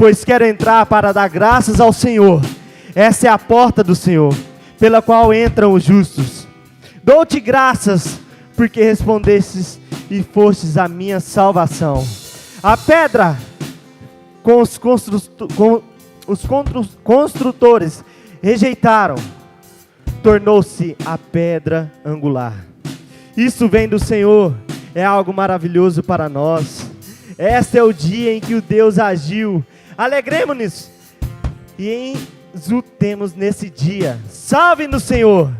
pois quero entrar para dar graças ao Senhor. Essa é a porta do Senhor, pela qual entram os justos. Dou-te graças, porque respondestes e fostes a minha salvação. A pedra com os construtores rejeitaram, tornou-se a pedra angular. Isso vem do Senhor, é algo maravilhoso para nós. Este é o dia em que o Deus agiu. Alegremos-nos e exultemos nesse dia. Salve-nos, Senhor.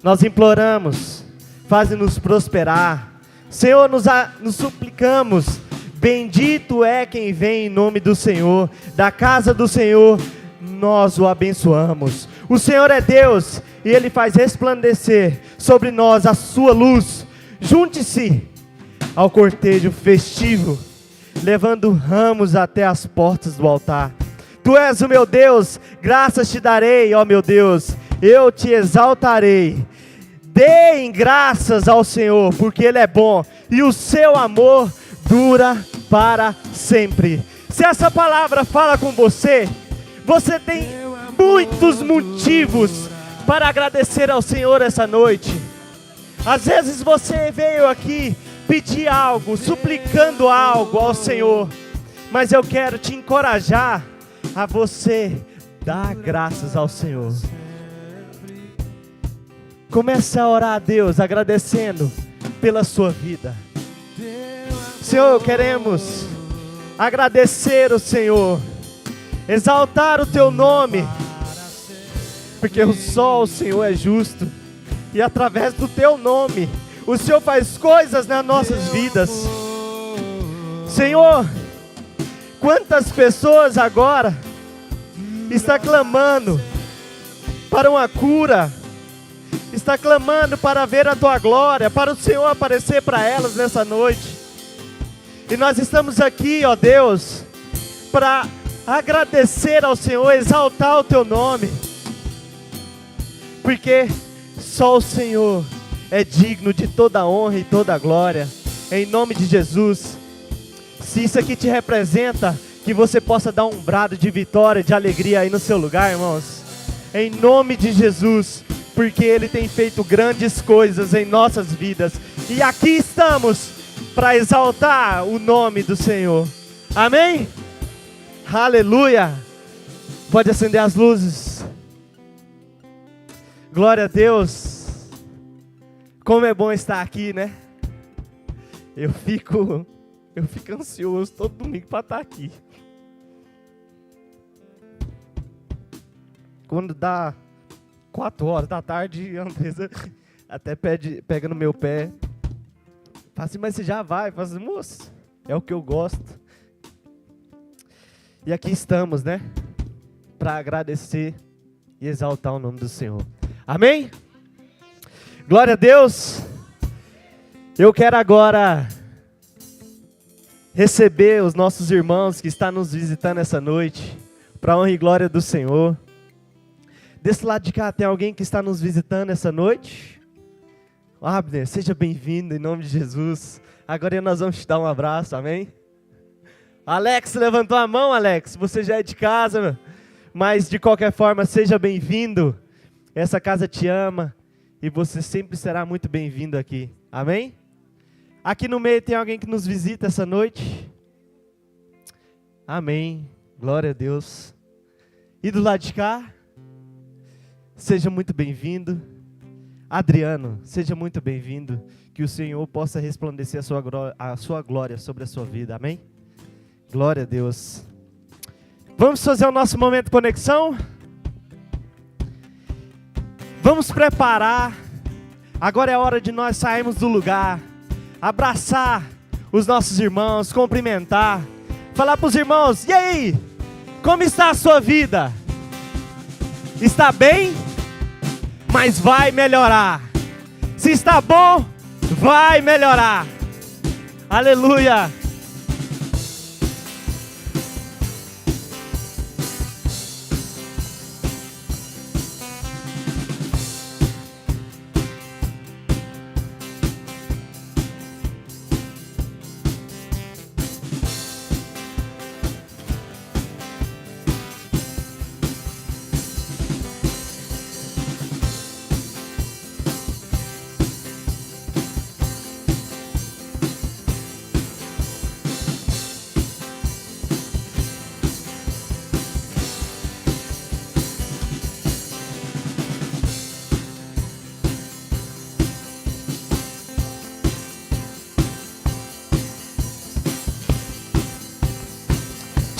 Nós imploramos, faze-nos prosperar. Senhor, nos suplicamos. Bendito é quem vem em nome do Senhor. Da casa do Senhor nós o abençoamos. O Senhor é Deus e Ele faz resplandecer sobre nós a sua luz. Junte-se ao cortejo festivo, levando ramos até as portas do altar. Tu és o meu Deus, graças te darei, ó meu Deus, eu te exaltarei. Deem graças ao Senhor, porque Ele é bom e o seu amor dura para sempre. Se essa palavra fala com você, você tem muitos motivos para agradecer ao Senhor essa noite. Às vezes você veio aqui pedir algo, suplicando algo ao Senhor, mas eu quero te encorajar a você dar graças ao Senhor. Comece a orar a Deus agradecendo pela sua vida. Senhor, queremos agradecer o Senhor, exaltar o teu nome, porque só o Senhor é justo, e através do teu nome, o Senhor faz coisas nas nossas vidas. Senhor, quantas pessoas agora estão clamando para uma cura, está clamando para ver a tua glória, para o Senhor aparecer para elas nessa noite. E nós estamos aqui, ó Deus, para agradecer ao Senhor, exaltar o teu nome, porque só o Senhor é digno de toda honra e toda glória, em nome de Jesus. Se isso aqui te representa, que você possa dar um brado de vitória, de alegria aí no seu lugar, irmãos, em nome de Jesus, porque Ele tem feito grandes coisas em nossas vidas, e aqui estamos para exaltar o nome do Senhor, amém? Aleluia! Pode acender as luzes. Glória a Deus. Como é bom estar aqui, né? Eu fico ansioso todo domingo para estar aqui. Quando dá 4 horas da tarde, a Andresa até pega no meu pé. Fala assim, mas você já vai? Fala assim, moço, é o que eu gosto. E aqui estamos, né? Para agradecer e exaltar o nome do Senhor. Amém? Glória a Deus. Eu quero agora receber os nossos irmãos que estão nos visitando essa noite, para a honra e glória do Senhor. Desse lado de cá tem alguém que está nos visitando essa noite? Abner, seja bem-vindo em nome de Jesus. Agora nós vamos te dar um abraço, amém? Alex, levantou a mão, Alex. Você já é de casa, mas de qualquer forma, seja bem-vindo. Essa casa te ama e você sempre será muito bem-vindo aqui, amém? Aqui no meio tem alguém que nos visita essa noite? Amém, glória a Deus. E do lado de cá? Seja muito bem-vindo. Adriano, seja muito bem-vindo. Que o Senhor possa resplandecer a sua glória sobre a sua vida, amém? Glória a Deus. Vamos fazer o nosso momento de conexão? Vamos preparar. Agora é a hora de nós sairmos do lugar, abraçar os nossos irmãos, cumprimentar, falar para os irmãos, e aí? Como está a sua vida? Está bem? Mas vai melhorar. Se está bom, vai melhorar. Aleluia.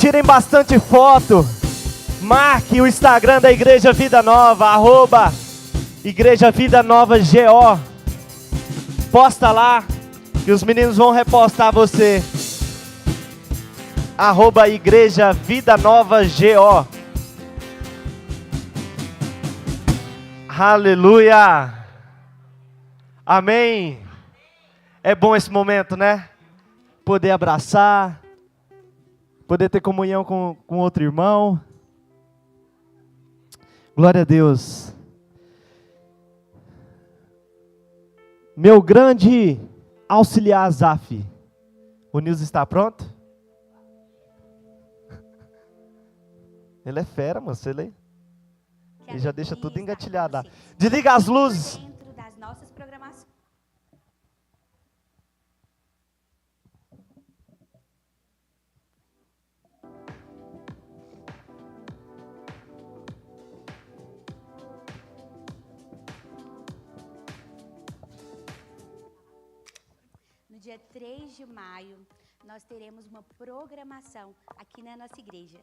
tirem bastante foto. Marque o Instagram da Igreja Vida Nova, @Igreja Vida Nova GO. Posta lá, que os meninos vão repostar você. @Igreja Vida Nova GO. Aleluia. Amém. É bom esse momento, né? Poder abraçar, poder ter comunhão com outro irmão. Glória a Deus. Meu grande auxiliar Zaf. O Nilson está pronto? Ele é fera, moço. Ele já deixa tudo engatilhado lá. Desliga as luzes. Dentro das nossas programações. No dia 3 de maio, nós teremos uma programação aqui na nossa igreja,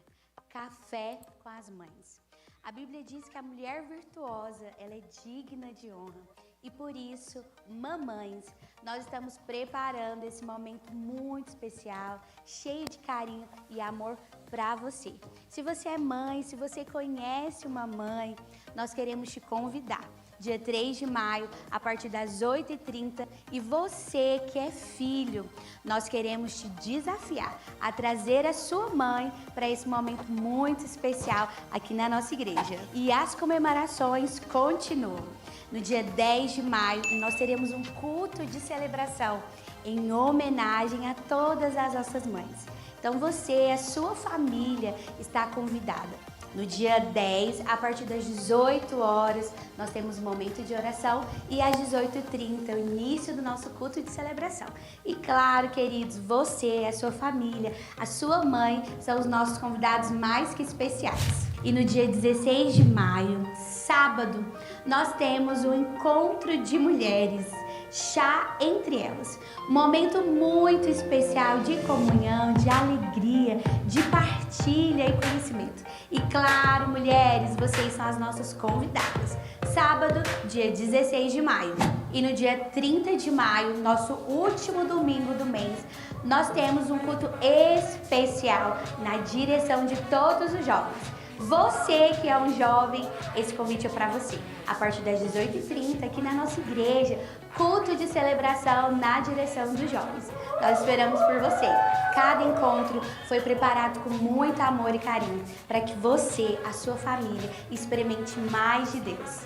Café com as Mães. A Bíblia diz que a mulher virtuosa, ela é digna de honra. E por isso, mamães, nós estamos preparando esse momento muito especial, cheio de carinho e amor para você. Se você é mãe, se você conhece uma mãe, nós queremos te convidar. Dia 3 de maio, a partir das 8h30. E você que é filho, nós queremos te desafiar a trazer a sua mãe para esse momento muito especial aqui na nossa igreja. E as comemorações continuam. No dia 10 de maio, nós teremos um culto de celebração em homenagem a todas as nossas mães. Então você, a sua família, está convidada. No dia 10, a partir das 18 horas, nós temos um momento de oração e às 18h30, o início do nosso culto de celebração. E claro, queridos, você, a sua família, a sua mãe são os nossos convidados mais que especiais. E no dia 16 de maio, sábado, nós temos um encontro de mulheres. Chá entre elas, um momento muito especial de comunhão, de alegria, de partilha e conhecimento. E claro, mulheres, vocês são as nossas convidadas. Sábado, dia 16 de maio. E no dia 30 de maio, nosso último domingo do mês, nós temos um culto especial na direção de todos os jovens. Você que é um jovem, esse convite é para você. A partir das 18h30, aqui na nossa igreja, culto de celebração na direção dos jovens. Nós esperamos por você. Cada encontro foi preparado com muito amor e carinho, para que você, a sua família, experimente mais de Deus.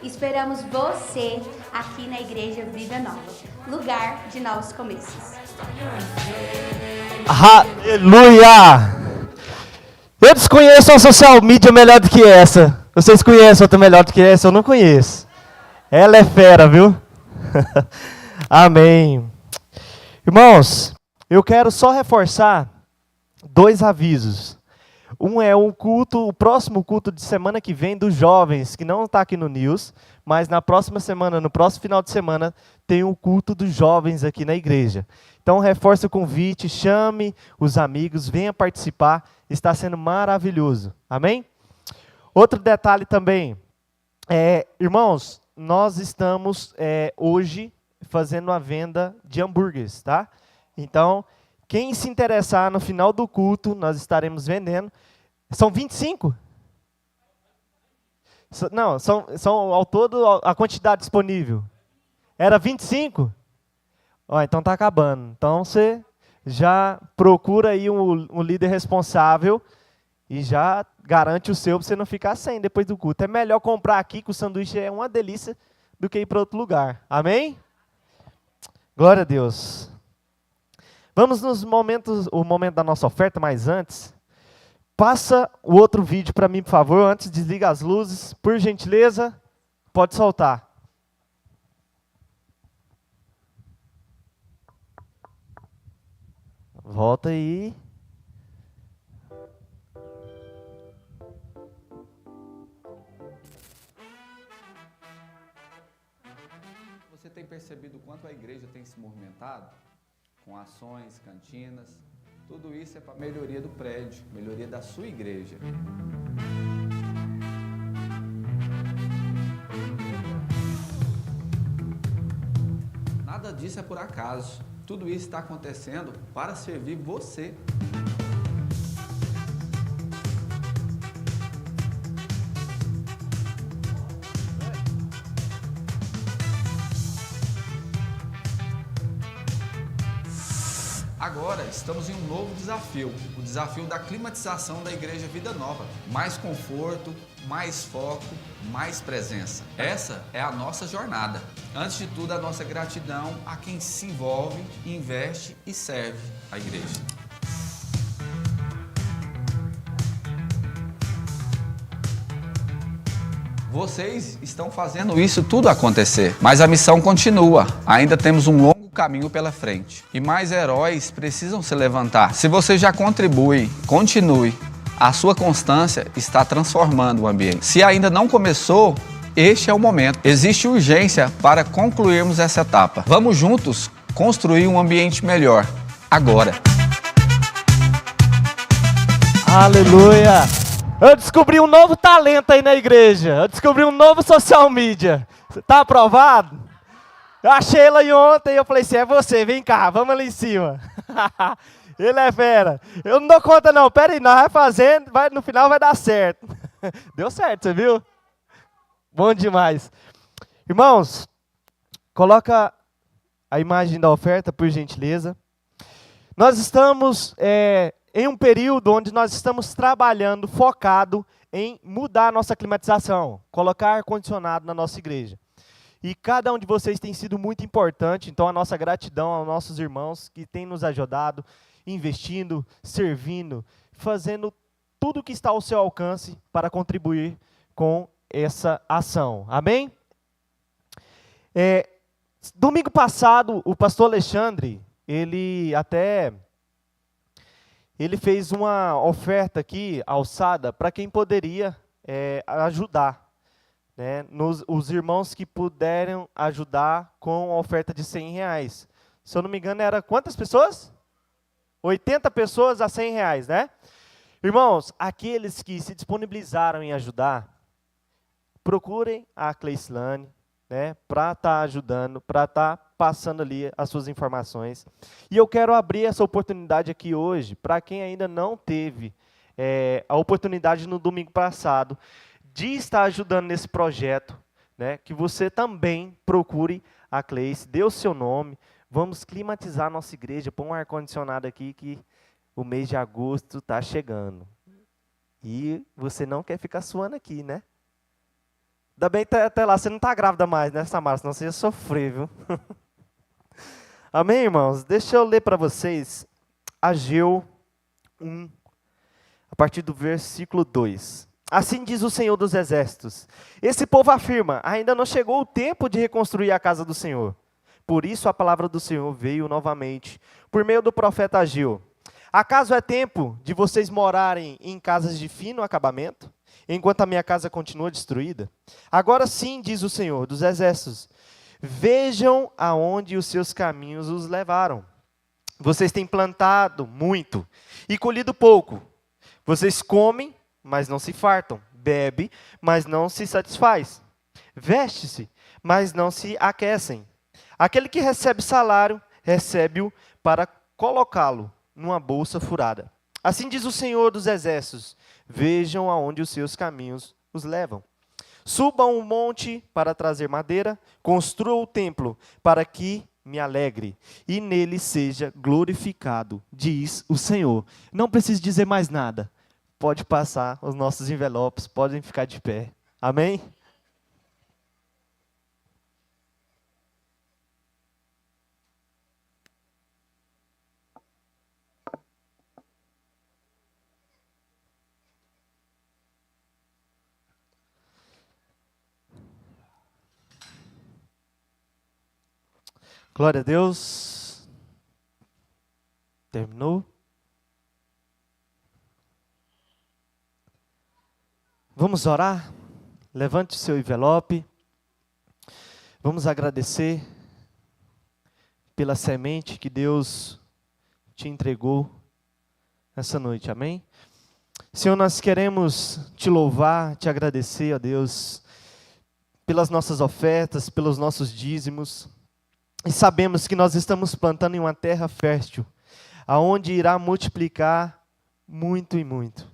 Esperamos você aqui na Igreja Vida Nova, lugar de novos começos. Aleluia! Eu desconheço uma social media melhor do que essa. Vocês conhecem outra melhor do que essa? Eu não conheço. Ela é fera, viu? Amém. Irmãos, eu quero só reforçar 2 avisos. Um é o próximo culto de semana que vem dos jovens, que não está aqui no News, mas na próxima semana, no próximo final de semana, tem o culto dos jovens aqui na igreja. Então, reforce o convite, chame os amigos, venha participar, está sendo maravilhoso. Amém? Outro detalhe também, irmãos, nós estamos hoje fazendo a venda de hambúrgueres, tá? Então, quem se interessar no final do culto, nós estaremos vendendo. São 25? Não, são ao todo a quantidade disponível. Era 25? Ó, então está acabando. Então você já procura aí um líder responsável e já garante o seu para você não ficar sem depois do culto. É melhor comprar aqui, que o sanduíche é uma delícia, do que ir para outro lugar. Amém? Glória a Deus. Vamos o momento da nossa oferta, mas antes, passa o outro vídeo para mim, por favor. Antes, desliga as luzes, por gentileza, pode soltar. Volta aí. Você tem percebido o quanto a igreja tem se movimentado com ações, cantinas, Tudo isso é para melhoria do prédio, melhoria da sua igreja. Nada disso é por acaso. Tudo isso está acontecendo para servir você. Agora estamos em um novo desafio, o desafio da climatização da Igreja Vida Nova. Mais conforto, mais foco, mais presença. Essa é a nossa jornada. Antes de tudo, a nossa gratidão a quem se envolve, investe e serve a igreja. Vocês estão fazendo isso tudo acontecer, mas a missão continua. Ainda temos um longo caminho pela frente. E mais heróis precisam se levantar. Se você já contribui, continue. A sua constância está transformando o ambiente. Se ainda não começou, este é o momento. Existe urgência para concluirmos essa etapa. Vamos juntos construir um ambiente melhor. Agora. Aleluia! Eu descobri um novo talento aí na igreja. Eu descobri um novo social media. Tá aprovado? Eu achei ele aí ontem e eu falei assim, é você, vem cá, vamos ali em cima. Ele é fera. Eu não dou conta não, pera aí, nós vai fazendo, no final vai dar certo. Deu certo, você viu? Bom demais. Irmãos, coloca a imagem da oferta, por gentileza. Nós estamos em um período onde nós estamos trabalhando, focado em mudar a nossa climatização, colocar ar-condicionado na nossa igreja. E cada um de vocês tem sido muito importante, então a nossa gratidão aos nossos irmãos que têm nos ajudado, investindo, servindo, fazendo tudo o que está ao seu alcance para contribuir com essa ação. Amém? Domingo passado, o pastor Alexandre, ele fez uma oferta aqui, alçada, para quem poderia ajudar. Né, os irmãos que puderam ajudar com a oferta de R$100. Se eu não me engano, era quantas pessoas? 80 pessoas a R$100, né? Irmãos, aqueles que se disponibilizaram em ajudar, procurem a Cleislane, né, para estar ajudando, para estar passando ali as suas informações. E eu quero abrir essa oportunidade aqui hoje, para quem ainda não teve a oportunidade no domingo passado, de estar ajudando nesse projeto, né, que você também procure a Cleice, dê o seu nome, vamos climatizar a nossa igreja, põe um ar-condicionado aqui que o mês de agosto está chegando. E você não quer ficar suando aqui, né? Ainda bem que até lá você não está grávida mais, né, Samara? Senão você ia sofrer, viu? Amém, irmãos? Deixa eu ler para vocês Ageu 1, a partir do versículo 2. Assim diz o Senhor dos Exércitos, esse povo afirma, ainda não chegou o tempo de reconstruir a casa do Senhor. Por isso a palavra do Senhor veio novamente, por meio do profeta Ageu. Acaso é tempo de vocês morarem em casas de fino acabamento, enquanto a minha casa continua destruída? Agora sim, diz o Senhor dos Exércitos, vejam aonde os seus caminhos os levaram. Vocês têm plantado muito e colhido pouco. Vocês comem, mas não se fartam, bebe, mas não se satisfaz, veste-se, mas não se aquecem. Aquele que recebe salário, recebe-o para colocá-lo numa bolsa furada. Assim diz o Senhor dos Exércitos, vejam aonde os seus caminhos os levam. Subam um monte para trazer madeira, construam o templo para que me alegre, e nele seja glorificado, diz o Senhor. Não preciso dizer mais nada. Pode passar os nossos envelopes, podem ficar de pé. Amém? Glória a Deus. Terminou? Vamos orar? Levante o seu envelope. Vamos agradecer pela semente que Deus te entregou essa noite, amém? Senhor, nós queremos te louvar, te agradecer, ó Deus, pelas nossas ofertas, pelos nossos dízimos, e sabemos que nós estamos plantando em uma terra fértil, aonde irá multiplicar muito e muito.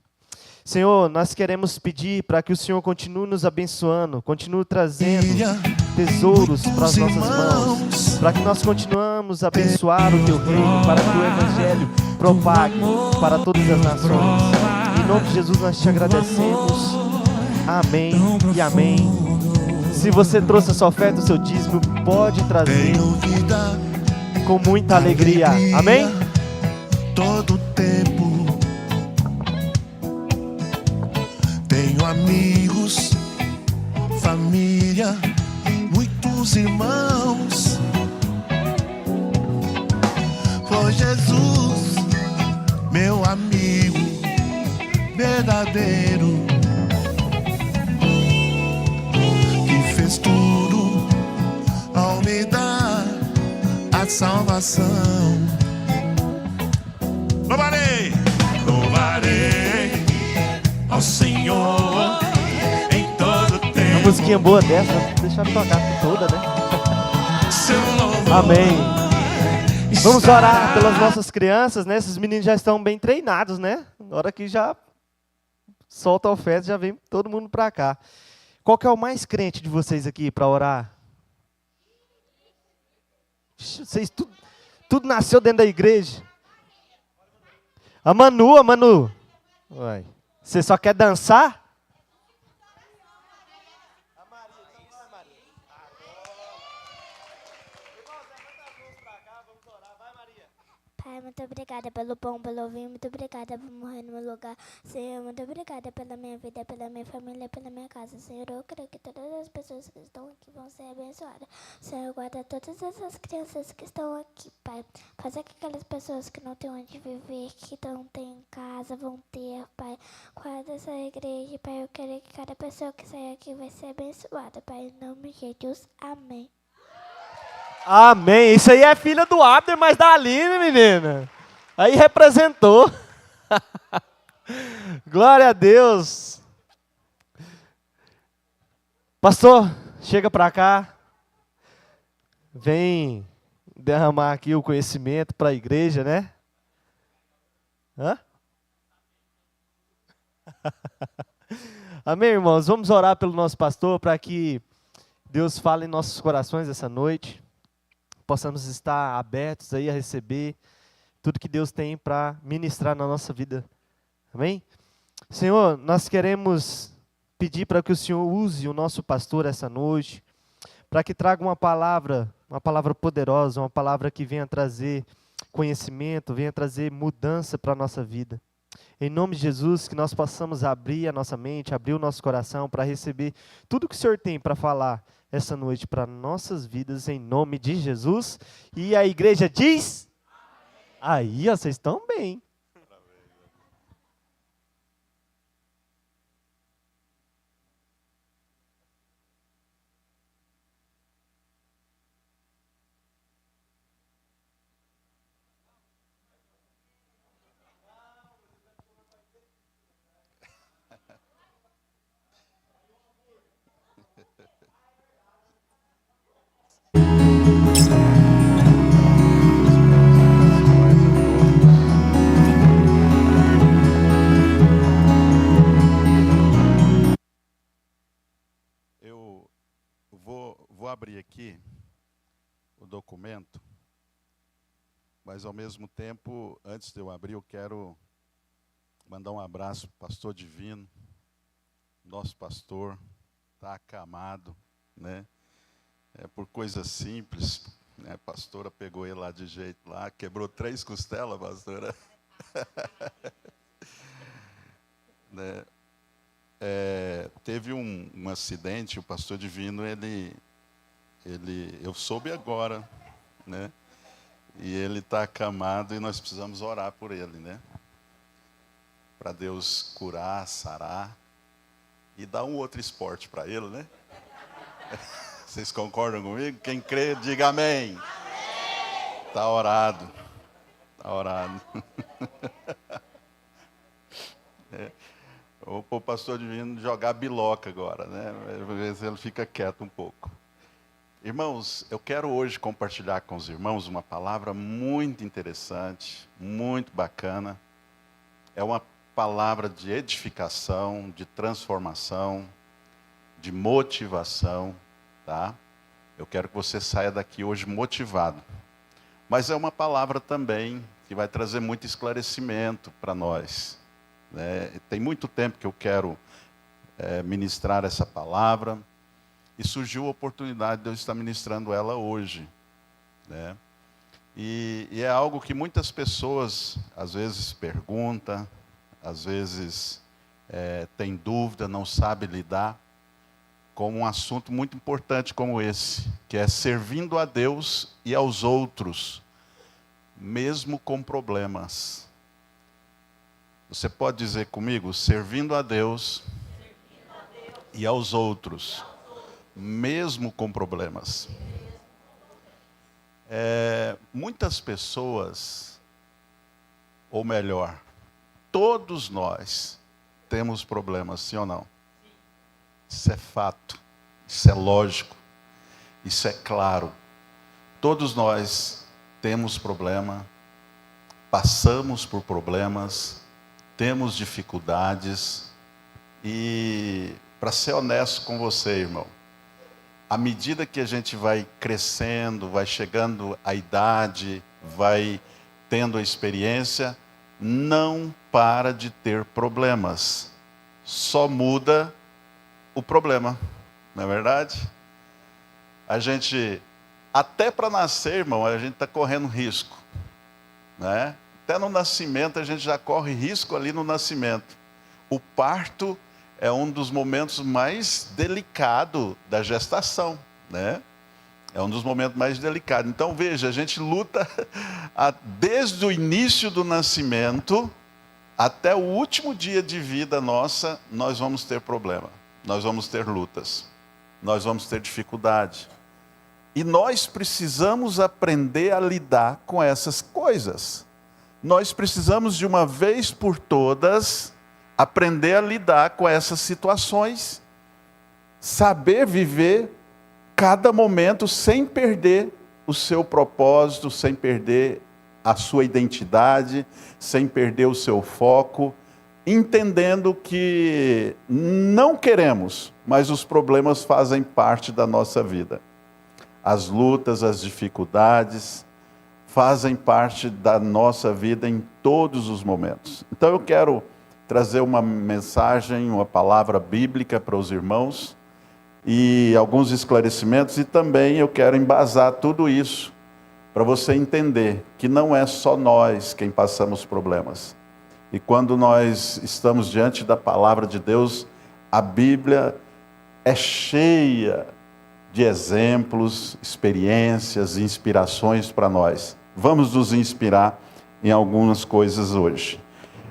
Senhor, nós queremos pedir para que o Senhor continue nos abençoando, continue trazendo tesouros para as nossas mãos, para que nós continuamos a abençoar o Teu reino, para que o Evangelho propague para todas as nações. Em nome de Jesus nós te agradecemos. Amém e amém. Se você trouxe a sua oferta, o seu dízimo, pode trazer com muita alegria. Amém? Todo tempo tenho amigos, família, muitos irmãos. Foi Jesus, meu amigo verdadeiro, que fez tudo ao me dar a salvação. Louvarei, louvarei ao Senhor em todo tempo. Uma musiquinha boa dessa, deixa eu tocar toda, né? Seu louvor. Amém. Vamos orar pelas nossas crianças, né? Esses meninos já estão bem treinados, né? Na hora que já solta a oferta, já vem todo mundo para cá. Qual que é o mais crente de vocês aqui para orar? Vocês tudo nasceu dentro da igreja. A Manu. Uai. Você só quer dançar? Pai, muito obrigada pelo pão, pelo vinho, muito obrigada por morrer no meu lugar. Senhor, muito obrigada pela minha vida, pela minha família, pela minha casa. Senhor, eu creio que todas as pessoas que estão aqui vão ser abençoadas. Senhor, guarda todas essas crianças que estão aqui, Pai. Fazer que aquelas pessoas que não têm onde viver, que não têm casa, vão ter, Pai. Guarda essa igreja, Pai. Eu quero que cada pessoa que sair aqui vai ser abençoada, Pai. Em nome de Jesus, amém. Amém. Isso aí é filha do Abner, mas da Aline, menina. Aí representou. Glória a Deus. Pastor, chega para cá. Vem derramar aqui o conhecimento para a igreja, né? Hã? Amém, irmãos? Vamos orar pelo nosso pastor para que Deus fale em nossos corações essa noite. Possamos estar abertos aí a receber tudo que Deus tem para ministrar na nossa vida. Amém? Senhor, nós queremos pedir para que o Senhor use o nosso pastor essa noite, para que traga uma palavra poderosa, uma palavra que venha trazer conhecimento, venha trazer mudança para a nossa vida. Em nome de Jesus, que nós possamos abrir a nossa mente, abrir o nosso coração para receber tudo que o Senhor tem para falar essa noite para nossas vidas, em nome de Jesus. E a igreja diz? Aí, ó, vocês estão bem. Vou abrir aqui o documento, mas ao mesmo tempo, antes de eu abrir, eu quero mandar um abraço para o pastor Divino, nosso pastor, está acamado, né? Por coisas simples, né? A pastora pegou ele lá de jeito lá, quebrou 3 costelas, pastora. Né? Teve um acidente, o pastor Divino, eu soube agora, né? E ele está acamado e nós precisamos orar por ele, né? Para Deus curar, sarar e dar um outro esporte para ele, né? Vocês concordam comigo? Quem crê, diga amém. Está orado. Está orado. Vou pôr o pastor Divino jogar biloca agora, né? Às vezes ele fica quieto um pouco. Irmãos, eu quero hoje compartilhar com os irmãos uma palavra muito interessante, muito bacana. É uma palavra de edificação, de transformação, de motivação, tá? Eu quero que você saia daqui hoje motivado. Mas é uma palavra também que vai trazer muito esclarecimento para nós, né? Tem muito tempo que eu quero ministrar essa palavra. E surgiu a oportunidade de eu estar ministrando ela hoje, né? E é algo que muitas pessoas, às vezes, perguntam, às vezes tem dúvida, não sabe lidar com um assunto muito importante como esse, que é servindo a Deus e aos outros, mesmo com problemas. Você pode dizer comigo, servindo a Deus e aos outros, mesmo com problemas. Muitas pessoas, ou melhor, todos nós temos problemas, sim ou não? Isso é fato, isso é lógico, isso é claro. Todos nós temos problema, passamos por problemas, temos dificuldades. E, para ser honesto com você, irmão, à medida que a gente vai crescendo, vai chegando à idade, vai tendo a experiência, não para de ter problemas. Só muda o problema, não é verdade? A gente, até para nascer, irmão, a gente está correndo risco, né? Até no nascimento a gente já corre risco ali no nascimento. O parto é um dos momentos mais delicados da gestação, né? É um dos momentos mais delicados. Então, veja, a gente luta desde o início do nascimento até o último dia de vida nossa, nós vamos ter problema, nós vamos ter lutas, nós vamos ter dificuldade. E nós precisamos aprender a lidar com essas coisas. Nós precisamos, de uma vez por todas, aprender a lidar com essas situações, saber viver cada momento sem perder o seu propósito, sem perder a sua identidade, sem perder o seu foco, entendendo que não queremos, mas os problemas fazem parte da nossa vida. As lutas, as dificuldades fazem parte da nossa vida em todos os momentos. Então eu quero trazer uma mensagem, uma palavra bíblica para os irmãos e alguns esclarecimentos, e também eu quero embasar tudo isso para você entender que não é só nós quem passamos problemas. E quando nós estamos diante da palavra de Deus, a Bíblia é cheia de exemplos, experiências, inspirações para nós. Vamos nos inspirar em algumas coisas hoje.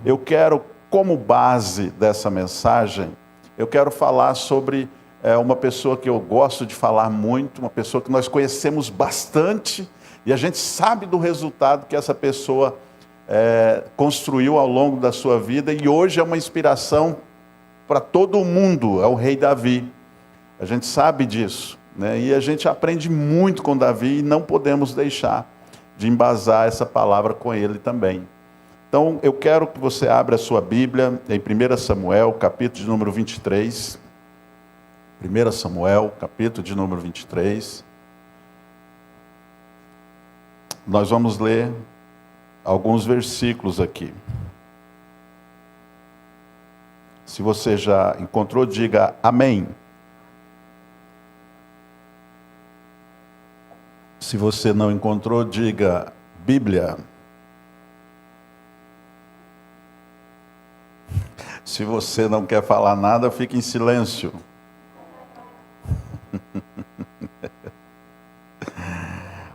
Eu quero, como base dessa mensagem, eu quero falar sobre uma pessoa que eu gosto de falar muito, uma pessoa que nós conhecemos bastante, e a gente sabe do resultado que essa pessoa construiu ao longo da sua vida, e hoje é uma inspiração para todo mundo, é o rei Davi. A gente sabe disso, né? E a gente aprende muito com Davi, e não podemos deixar de embasar essa palavra com ele também. Então, eu quero que você abra a sua Bíblia em 1 Samuel, capítulo de número 23. 1 Samuel, capítulo de número 23. Nós vamos ler alguns versículos aqui. Se você já encontrou, diga amém. Se você não encontrou, diga Bíblia. Se você não quer falar nada, fique em silêncio.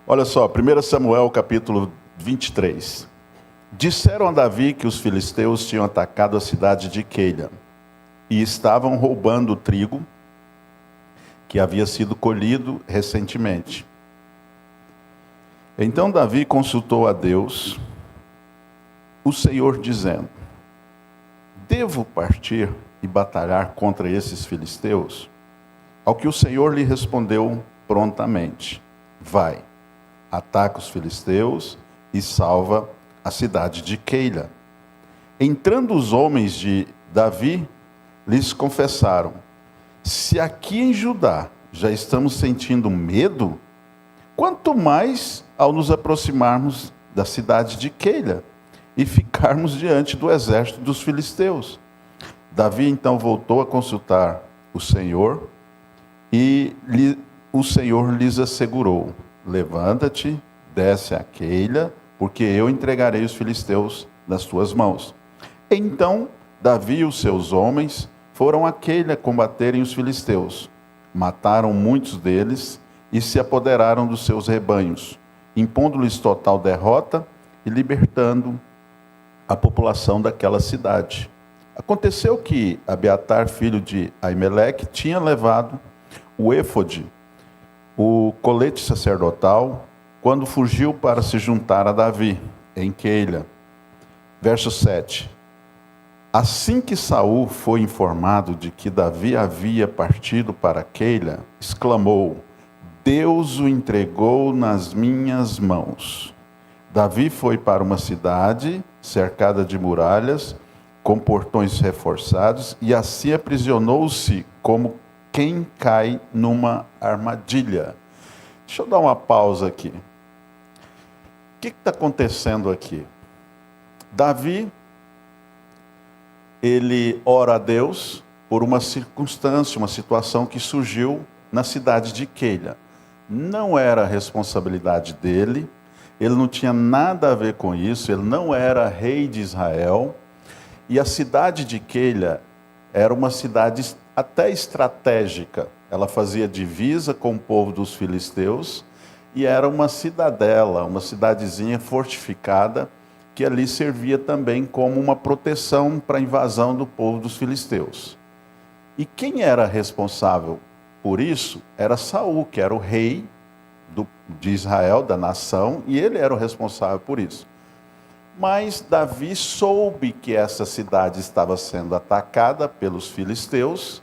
Olha só, 1 Samuel capítulo 23. Disseram a Davi que os filisteus tinham atacado a cidade de Queila e estavam roubando o trigo que havia sido colhido recentemente. Então Davi consultou a Deus, o Senhor dizendo: devo partir e batalhar contra esses filisteus? Ao que o Senhor lhe respondeu prontamente: vai, ataca os filisteus e salva a cidade de Keila. Entrando os homens de Davi, lhes confessaram: se aqui em Judá já estamos sentindo medo, quanto mais ao nos aproximarmos da cidade de Keila e ficarmos diante do exército dos filisteus. Davi então voltou a consultar o Senhor e o Senhor lhes assegurou: levanta-te, desce a Keila, porque eu entregarei os filisteus nas tuas mãos. Então Davi e os seus homens foram a Keila combaterem os filisteus. Mataram muitos deles e se apoderaram dos seus rebanhos, impondo-lhes total derrota e libertando a população daquela cidade. Aconteceu que Abiatar, filho de Aimeleque, tinha levado o éfode, o colete sacerdotal, quando fugiu para se juntar a Davi, em Keila. Verso 7. Assim que Saul foi informado de que Davi havia partido para Keila, exclamou: Deus o entregou nas minhas mãos. Davi foi para uma cidade cercada de muralhas, com portões reforçados, e assim aprisionou-se como quem cai numa armadilha. Deixa eu dar uma pausa aqui. O que está acontecendo aqui? Davi, ele ora a Deus por uma circunstância, uma situação que surgiu na cidade de Keila. Não era responsabilidade dele, ele não tinha nada a ver com isso, ele não era rei de Israel. E a cidade de Keila era uma cidade até estratégica. Ela fazia divisa com o povo dos filisteus e era uma cidadela, uma cidadezinha fortificada, que ali servia também como uma proteção para a invasão do povo dos filisteus. E quem era responsável por isso era Saul, que era o rei de Israel, da nação, e ele era o responsável por isso. Mas Davi soube que essa cidade estava sendo atacada pelos filisteus,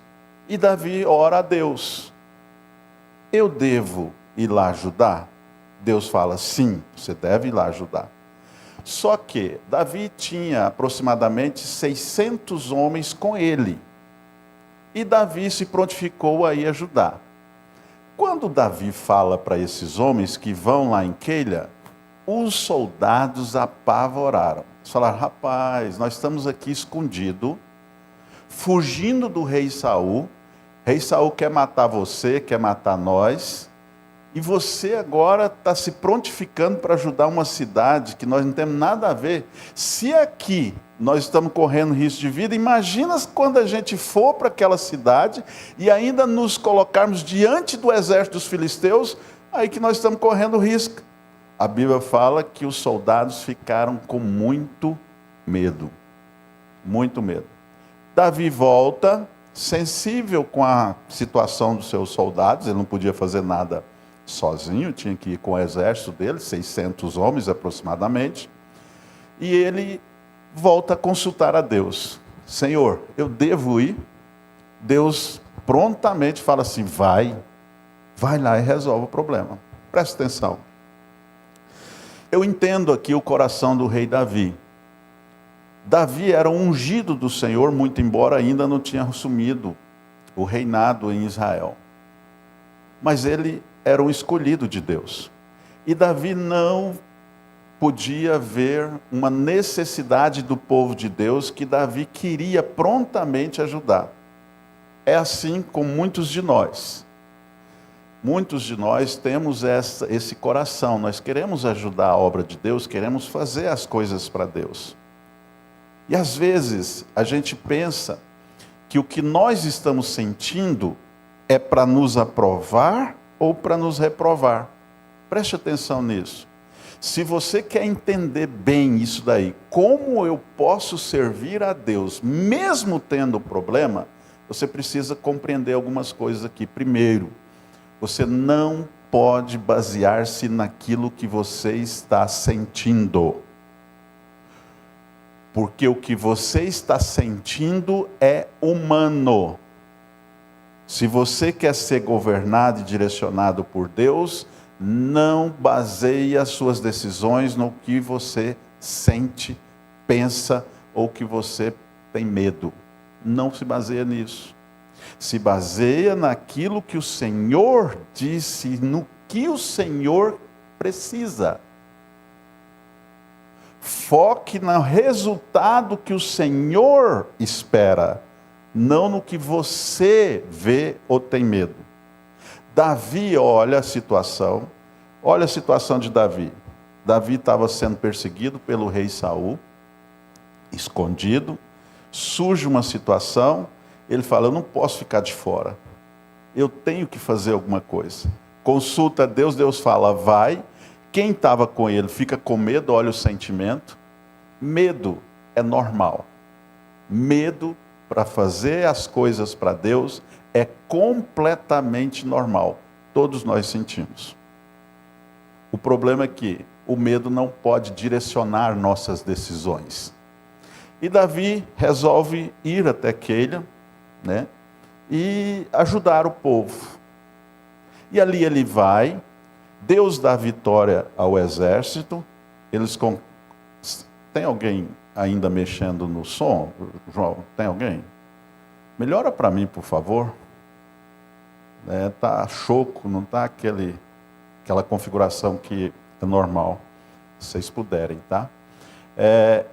e Davi ora a Deus: eu devo ir lá ajudar? Deus fala: sim, você deve ir lá ajudar. Só que Davi tinha aproximadamente 600 homens com ele. E Davi se prontificou a ir ajudar. Quando Davi fala para esses homens que vão lá em Keila, os soldados apavoraram. Eles falaram: rapaz, nós estamos aqui escondidos, fugindo do rei Saul. Rei Saul quer matar você, quer matar nós. E você agora está se prontificando para ajudar uma cidade que nós não temos nada a ver. Se aqui nós estamos correndo risco de vida, imagina quando a gente for para aquela cidade e ainda nos colocarmos diante do exército dos filisteus, aí que nós estamos correndo risco. A Bíblia fala que os soldados ficaram com muito medo. Muito medo. Davi volta, sensível com a situação dos seus soldados, ele não podia fazer nada sozinho, tinha que ir com o exército dele, 600 homens aproximadamente, e ele volta a consultar a Deus: Senhor, eu devo ir? Deus prontamente fala assim: vai lá e resolve o problema. Presta atenção. Eu entendo aqui o coração do rei Davi. Davi era um ungido do Senhor, muito embora ainda não tinha assumido o reinado em Israel. Mas ele era um escolhido de Deus. E Davi não podia ver uma necessidade do povo de Deus que Davi queria prontamente ajudar. É assim com muitos de nós. Muitos de nós temos esse coração, nós queremos ajudar a obra de Deus, queremos fazer as coisas para Deus. E às vezes a gente pensa que o que nós estamos sentindo é para nos aprovar ou para nos reprovar. Preste atenção nisso. Se você quer entender bem isso daí, como eu posso servir a Deus mesmo tendo problema, você precisa compreender algumas coisas aqui. Primeiro, você não pode basear-se naquilo que você está sentindo. Porque o que você está sentindo é humano. Se você quer ser governado e direcionado por Deus, não baseie as suas decisões no que você sente, pensa ou que você tem medo. Não se baseia nisso. Se baseia naquilo que o Senhor disse, no que o Senhor precisa. Foque no resultado que o Senhor espera, não no que você vê ou tem medo. Davi olha a situação de Davi. Davi estava sendo perseguido pelo rei Saul, escondido. Surge uma situação, ele fala: eu não posso ficar de fora, eu tenho que fazer alguma coisa. Consulta Deus, Deus fala: vai. Quem estava com ele fica com medo, olha o sentimento. Medo é normal. Medo para fazer as coisas para Deus é completamente normal. Todos nós sentimos. O problema é que o medo não pode direcionar nossas decisões. E Davi resolve ir até Keila, né, e ajudar o povo. E ali ele vai. Deus dá vitória ao exército. Tem alguém ainda mexendo no som, João? Tem alguém? Melhora para mim, por favor. Tá choco, não tá aquela configuração que é normal. Se vocês puderem, tá?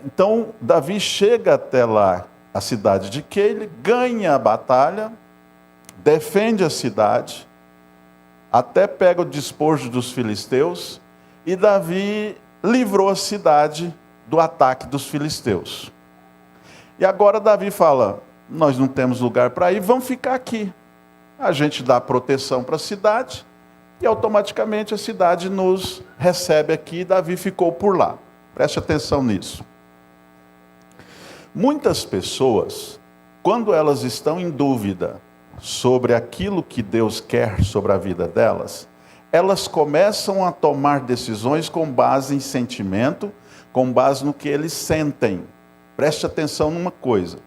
Então, Davi chega até lá, a cidade de Keila, ganha a batalha, defende a cidade, até pega o despojo dos filisteus, e Davi livrou a cidade do ataque dos filisteus. E agora Davi fala: nós não temos lugar para ir, vamos ficar aqui. A gente dá proteção para a cidade, e automaticamente a cidade nos recebe aqui, e Davi ficou por lá. Preste atenção nisso. Muitas pessoas, quando elas estão em dúvida sobre aquilo que Deus quer sobre a vida delas, elas começam a tomar decisões com base em sentimento, com base no que eles sentem. Preste atenção numa coisa: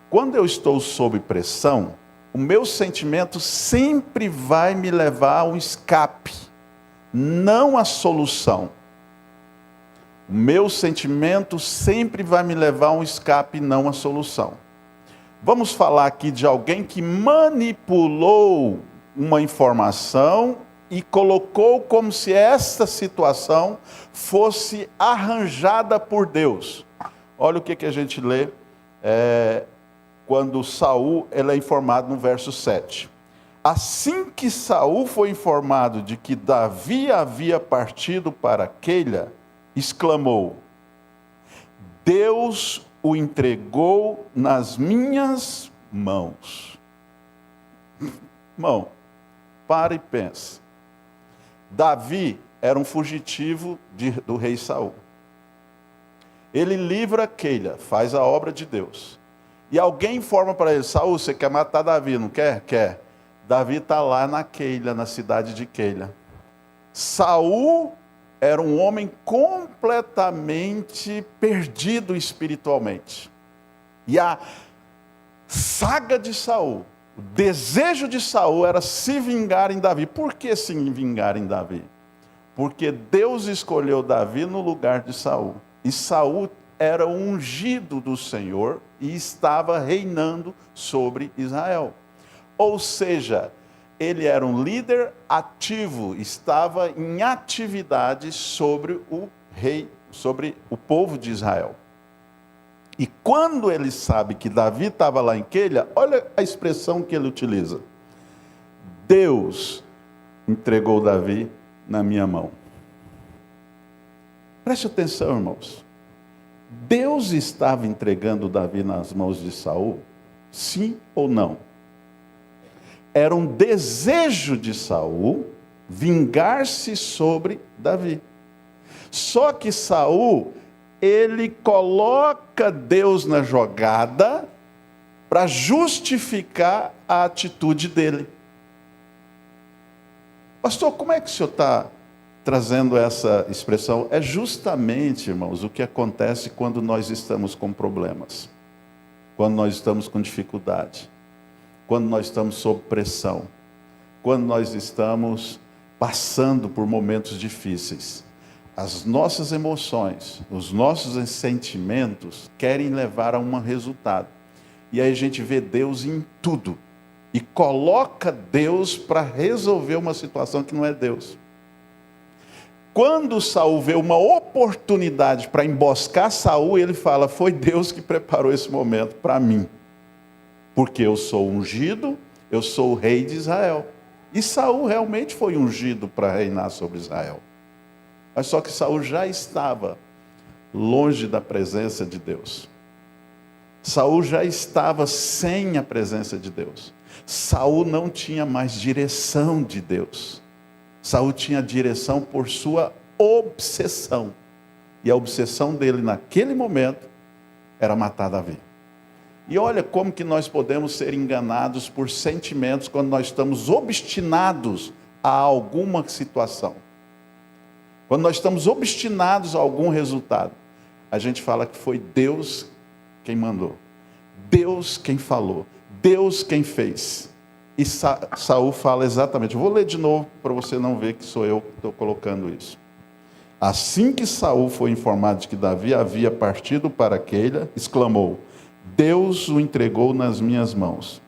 quando eu estou sob pressão, o meu sentimento sempre vai me levar a um escape, não a solução. O meu sentimento sempre vai me levar a um escape, não a solução. Vamos falar aqui de alguém que manipulou uma informação e colocou como se essa situação fosse arranjada por Deus. Olha o que a gente lê quando Saul é informado no verso 7. Assim que Saul foi informado de que Davi havia partido para Keila, exclamou: Deus o entregou nas minhas mãos. Irmão, para e pensa. Davi era um fugitivo do rei Saul. Ele livra Keila, faz a obra de Deus. E alguém informa para ele: Saul, você quer matar Davi, não quer? Quer. Davi está lá na Keila, na cidade de Keila. Saul era um homem completamente perdido espiritualmente. E a saga de Saul, o desejo de Saul era se vingar em Davi. Por que se vingar em Davi? Porque Deus escolheu Davi no lugar de Saul. E Saul era o ungido do Senhor e estava reinando sobre Israel. Ou seja, ele era um líder ativo, estava em atividade sobre o rei, sobre o povo de Israel. E quando ele sabe que Davi estava lá em Keila, olha a expressão que ele utiliza: Deus entregou Davi na minha mão. Preste atenção, irmãos. Deus estava entregando Davi nas mãos de Saul? Sim ou não? Era um desejo de Saul vingar-se sobre Davi. Só que Saul, ele coloca Deus na jogada para justificar a atitude dele. Pastor, como é que o senhor está trazendo essa expressão? É justamente, irmãos, o que acontece quando nós estamos com problemas, quando nós estamos com dificuldade, quando nós estamos sob pressão, quando nós estamos passando por momentos difíceis. As nossas emoções, os nossos sentimentos querem levar a um resultado. E aí a gente vê Deus em tudo e coloca Deus para resolver uma situação que não é Deus. Quando Saul vê uma oportunidade para emboscar Saul, ele fala: foi Deus que preparou esse momento para mim, porque eu sou ungido, eu sou o rei de Israel. E Saul realmente foi ungido para reinar sobre Israel. Mas só que Saul já estava longe da presença de Deus. Saul já estava sem a presença de Deus. Saul não tinha mais direção de Deus. Saul tinha direção por sua obsessão. E a obsessão dele naquele momento era matar Davi. E olha como que nós podemos ser enganados por sentimentos quando nós estamos obstinados a alguma situação. Quando nós estamos obstinados a algum resultado, a gente fala que foi Deus quem mandou, Deus quem falou, Deus quem fez. E Saul fala exatamente, eu vou ler de novo para você não ver que sou eu que estou colocando isso. Assim que Saul foi informado de que Davi havia partido para Keila, exclamou: Deus o entregou nas minhas mãos.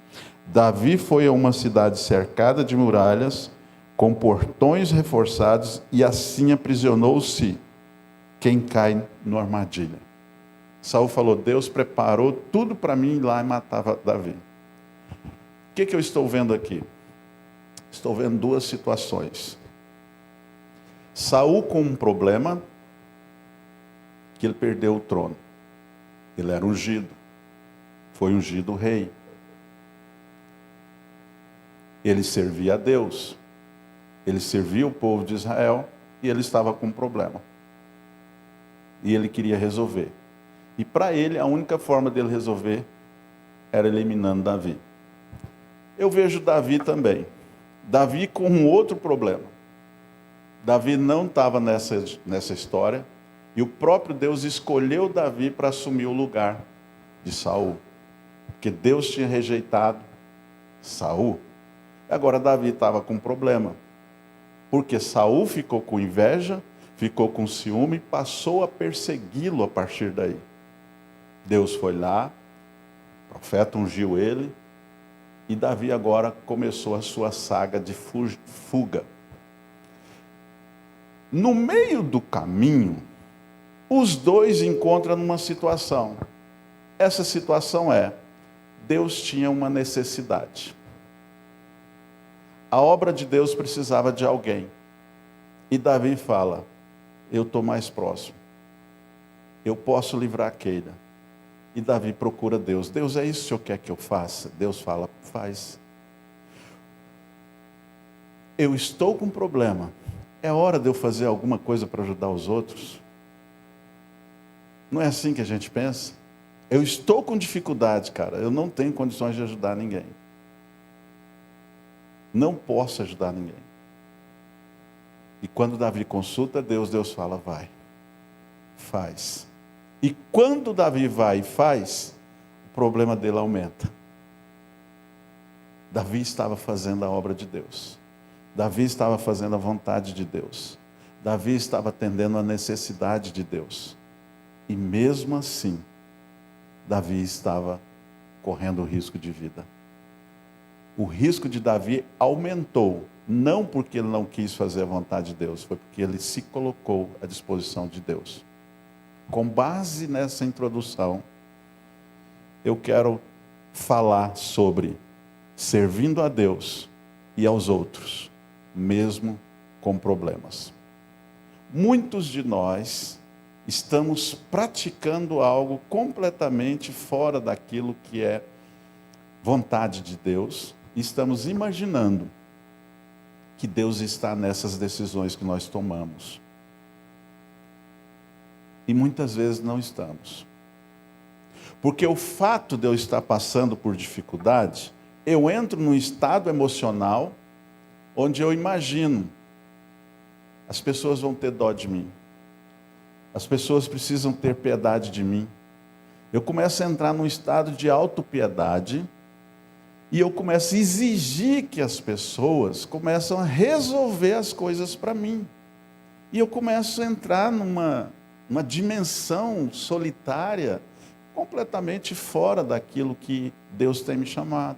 Davi foi a uma cidade cercada de muralhas, com portões reforçados, e assim aprisionou-se quem cai numa armadilha. Saul falou: Deus preparou tudo para mim ir lá e matava Davi. O que eu estou vendo aqui? Estou vendo duas situações. Saul com um problema, que ele perdeu o trono. Ele era ungido. Foi ungido rei. Ele servia a Deus. Ele servia o povo de Israel e ele estava com um problema. E ele queria resolver. E para ele, a única forma dele resolver era eliminando Davi. Eu vejo Davi também. Davi com um outro problema. Davi não estava nessa história. E o próprio Deus escolheu Davi para assumir o lugar de Saul. Porque Deus tinha rejeitado Saul. Agora Davi estava com um problema. Porque Saul ficou com inveja, ficou com ciúme e passou a persegui-lo a partir daí. Deus foi lá, o profeta ungiu ele, e Davi agora começou a sua saga de fuga. No meio do caminho, os dois encontram numa situação. Essa situação é: Deus tinha uma necessidade. A obra de Deus precisava de alguém. E Davi fala: eu estou mais próximo. Eu posso livrar Keila. E Davi procura Deus. Deus, é isso que o Senhor quer que eu faça? Deus fala: faz. Eu estou com um problema. É hora de eu fazer alguma coisa para ajudar os outros? Não é assim que a gente pensa? Eu estou com dificuldade, cara. Eu não tenho condições de ajudar ninguém. Não posso ajudar ninguém. E quando Davi consulta Deus, Deus fala: vai, faz. E quando Davi vai e faz, o problema dele aumenta. Davi estava fazendo a obra de Deus. Davi estava fazendo a vontade de Deus. Davi estava atendendo a necessidade de Deus. E mesmo assim, Davi estava correndo risco de vida. O risco de Davi aumentou, não porque ele não quis fazer a vontade de Deus, foi porque ele se colocou à disposição de Deus. Com base nessa introdução, eu quero falar sobre servindo a Deus e aos outros, mesmo com problemas. Muitos de nós estamos praticando algo completamente fora daquilo que é vontade de Deus, e estamos imaginando que Deus está nessas decisões que nós tomamos. E muitas vezes não estamos. Porque o fato de eu estar passando por dificuldade, eu entro num estado emocional onde eu imagino as pessoas vão ter dó de mim. As pessoas precisam ter piedade de mim. Eu começo a entrar num estado de autopiedade e eu começo a exigir que as pessoas começam a resolver as coisas para mim. E eu começo a entrar numa dimensão solitária, completamente fora daquilo que Deus tem me chamado.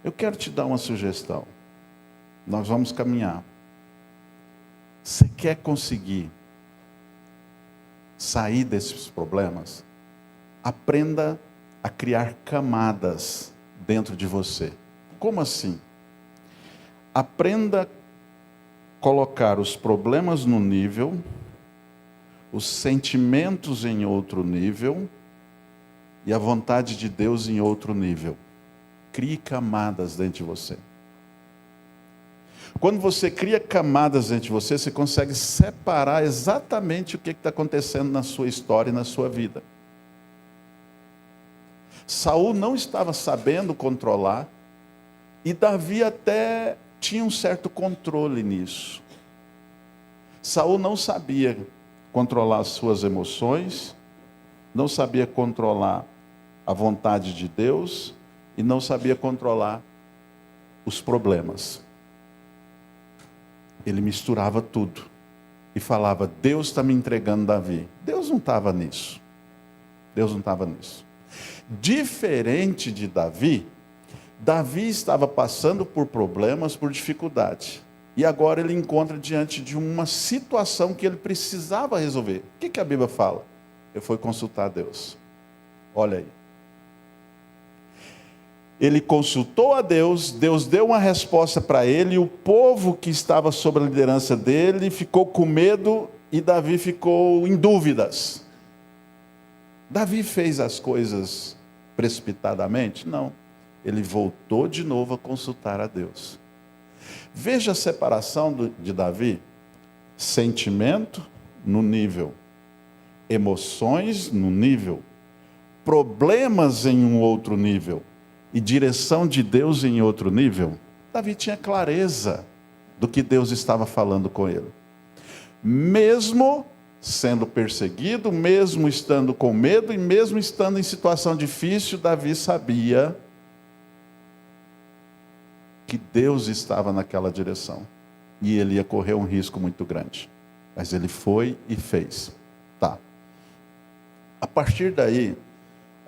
Eu quero te dar uma sugestão. Nós vamos caminhar. Você quer conseguir sair desses problemas? Aprenda a criar camadas dentro de você. Como assim? Aprenda a colocar os problemas num nível, os sentimentos em outro nível e a vontade de Deus em outro nível. Crie camadas dentro de você. Quando você cria camadas dentro de você, você consegue separar exatamente o que está acontecendo na sua história e na sua vida. Saul não estava sabendo controlar, e Davi até tinha um certo controle nisso. Saul não sabia controlar as suas emoções, não sabia controlar a vontade de Deus, e não sabia controlar os problemas. Ele misturava tudo e falava: Deus está me entregando Davi. Deus não estava nisso. Deus não estava nisso. Diferente de Davi, Davi estava passando por problemas, por dificuldade. E agora ele encontra diante de uma situação que ele precisava resolver. O que a Bíblia fala? Ele foi consultar Deus. Olha aí. Ele consultou a Deus, Deus deu uma resposta para ele, e o povo que estava sob a liderança dele ficou com medo e Davi ficou em dúvidas. Davi fez as coisas precipitadamente? Não. Ele voltou de novo a consultar a Deus. Veja a separação de Davi: sentimento no nível, emoções no nível, problemas em um outro nível, e direção de Deus em outro nível. Davi tinha clareza do que Deus estava falando com ele. Mesmo sendo perseguido, mesmo estando com medo e mesmo estando em situação difícil, Davi sabia que Deus estava naquela direção. E ele ia correr um risco muito grande. Mas ele foi e fez. Tá. A partir daí,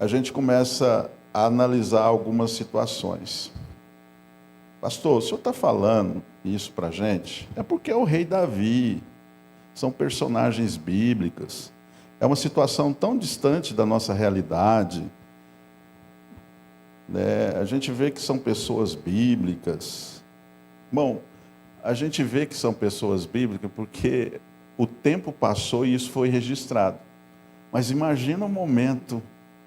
a gente começa a analisar algumas situações. Pastor, o senhor está falando isso para a gente? É porque é o rei Davi, são personagens bíblicos, é uma situação tão distante da nossa realidade, né? A gente vê que são pessoas bíblicas. Bom, a gente vê que são pessoas bíblicas porque o tempo passou e isso foi registrado. Mas imagina o momento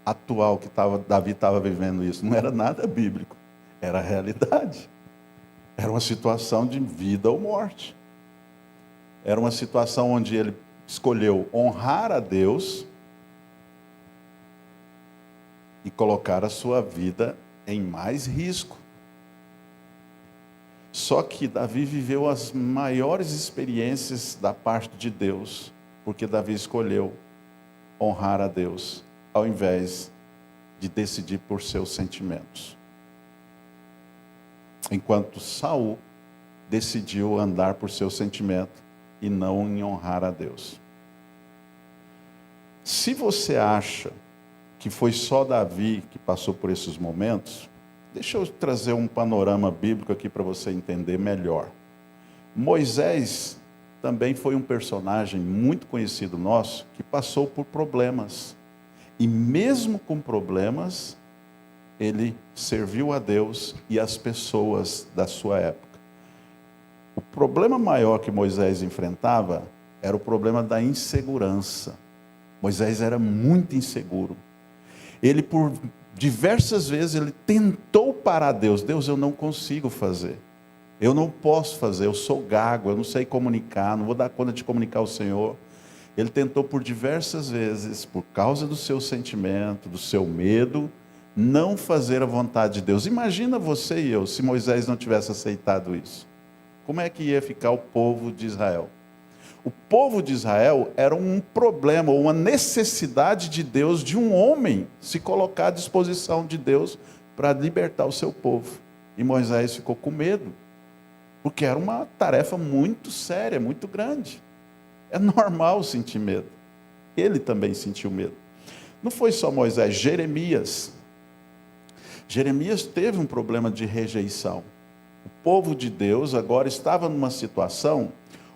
atual que Davi estava vivendo isso. Não era nada bíblico, era a realidade. Era uma situação de vida ou morte. Era uma situação onde ele escolheu honrar a Deus e colocar a sua vida em mais risco. Só que Davi viveu as maiores experiências da parte de Deus, porque Davi escolheu honrar a Deus, ao invés de decidir por seus sentimentos. Enquanto Saul decidiu andar por seu sentimento e não em honrar a Deus. Se você acha que foi só Davi que passou por esses momentos, deixa eu trazer um panorama bíblico aqui para você entender melhor. Moisés também foi um personagem muito conhecido nosso, que passou por problemas. E mesmo com problemas, ele serviu a Deus e as pessoas da sua época. O problema maior que Moisés enfrentava era o problema da insegurança. Moisés era muito inseguro. Ele, por diversas vezes, ele tentou parar Deus. Deus, eu não consigo fazer. Eu não posso fazer, eu sou gago, eu não sei comunicar, não vou dar conta de comunicar ao Senhor. Ele tentou por diversas vezes, por causa do seu sentimento, do seu medo, não fazer a vontade de Deus. Imagina você e eu, se Moisés não tivesse aceitado isso. Como é que ia ficar o povo de Israel? O povo de Israel era um problema, uma necessidade de Deus, de um homem se colocar à disposição de Deus para libertar o seu povo. E Moisés ficou com medo, porque era uma tarefa muito séria, muito grande. É normal sentir medo. Ele também sentiu medo. Não foi só Moisés, Jeremias. Jeremias teve um problema de rejeição. O povo de Deus agora estava numa situação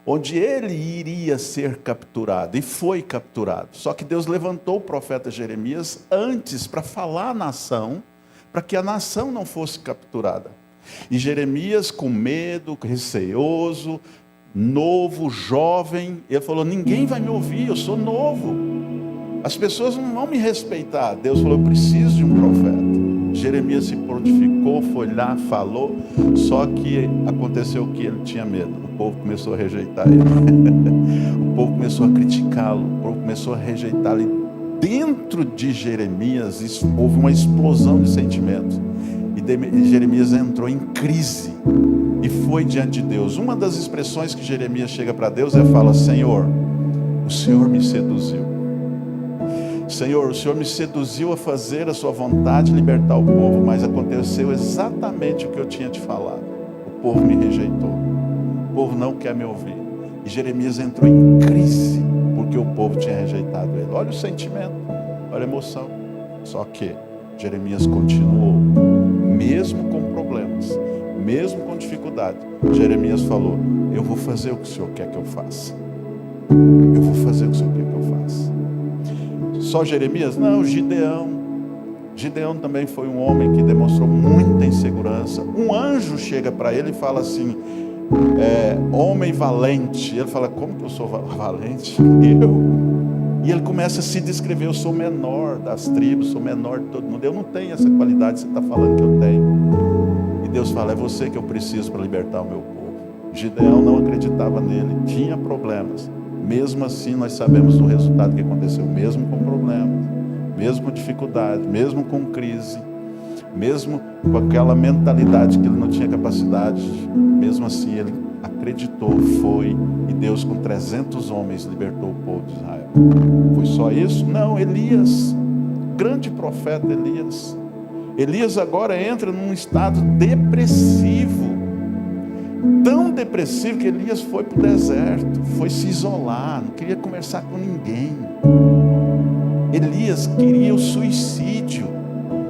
onde ele iria ser capturado, e foi capturado. Só que Deus levantou o profeta Jeremias antes para falar à nação, para que a nação não fosse capturada. E Jeremias, com medo, receoso, novo, jovem, ele falou: ninguém vai me ouvir, eu sou novo. As pessoas não vão me respeitar. Deus falou: eu preciso de um profeta. Jeremias se prontificou, foi lá, falou, só que aconteceu que ele tinha medo. O povo começou a rejeitar ele. O povo começou a criticá-lo, o povo começou a rejeitá-lo. E dentro de Jeremias houve uma explosão de sentimentos. E Jeremias entrou em crise e foi diante de Deus. Uma das expressões que Jeremias chega para Deus fala: Senhor, o Senhor me seduziu. Senhor, o Senhor me seduziu a fazer a sua vontade, libertar o povo, mas aconteceu exatamente o que eu tinha te falado. O povo me rejeitou, o povo não quer me ouvir. E Jeremias entrou em crise, porque o povo tinha rejeitado ele. Olha o sentimento, olha a emoção. Só que Jeremias continuou, mesmo com problemas, mesmo com dificuldade. Jeremias falou: eu vou fazer o que o Senhor quer que eu faça. Eu vou fazer o que o Senhor quer que eu faça. Só Jeremias? Não, Gideão. Gideão também foi um homem que demonstrou muita insegurança. Um anjo chega para ele e fala assim: homem valente. Ele fala: como que eu sou valente? E ele começa a se descrever: eu sou o menor das tribos, sou o menor de todo mundo. Eu não tenho essa qualidade que você está falando que eu tenho. E Deus fala: é você que eu preciso para libertar o meu povo. Gideão não acreditava nele, tinha problemas. Mesmo assim, nós sabemos do resultado que aconteceu, mesmo com problemas, mesmo com dificuldade, mesmo com crise, mesmo com aquela mentalidade que ele não tinha capacidade, mesmo assim ele acreditou, foi, e Deus com 300 homens libertou o povo de Israel. Foi só isso? Não, Elias, grande profeta Elias. Elias agora entra num estado depressivo, tão depressivo que Elias foi para o deserto, foi se isolar, não queria conversar com ninguém. Elias queria o suicídio.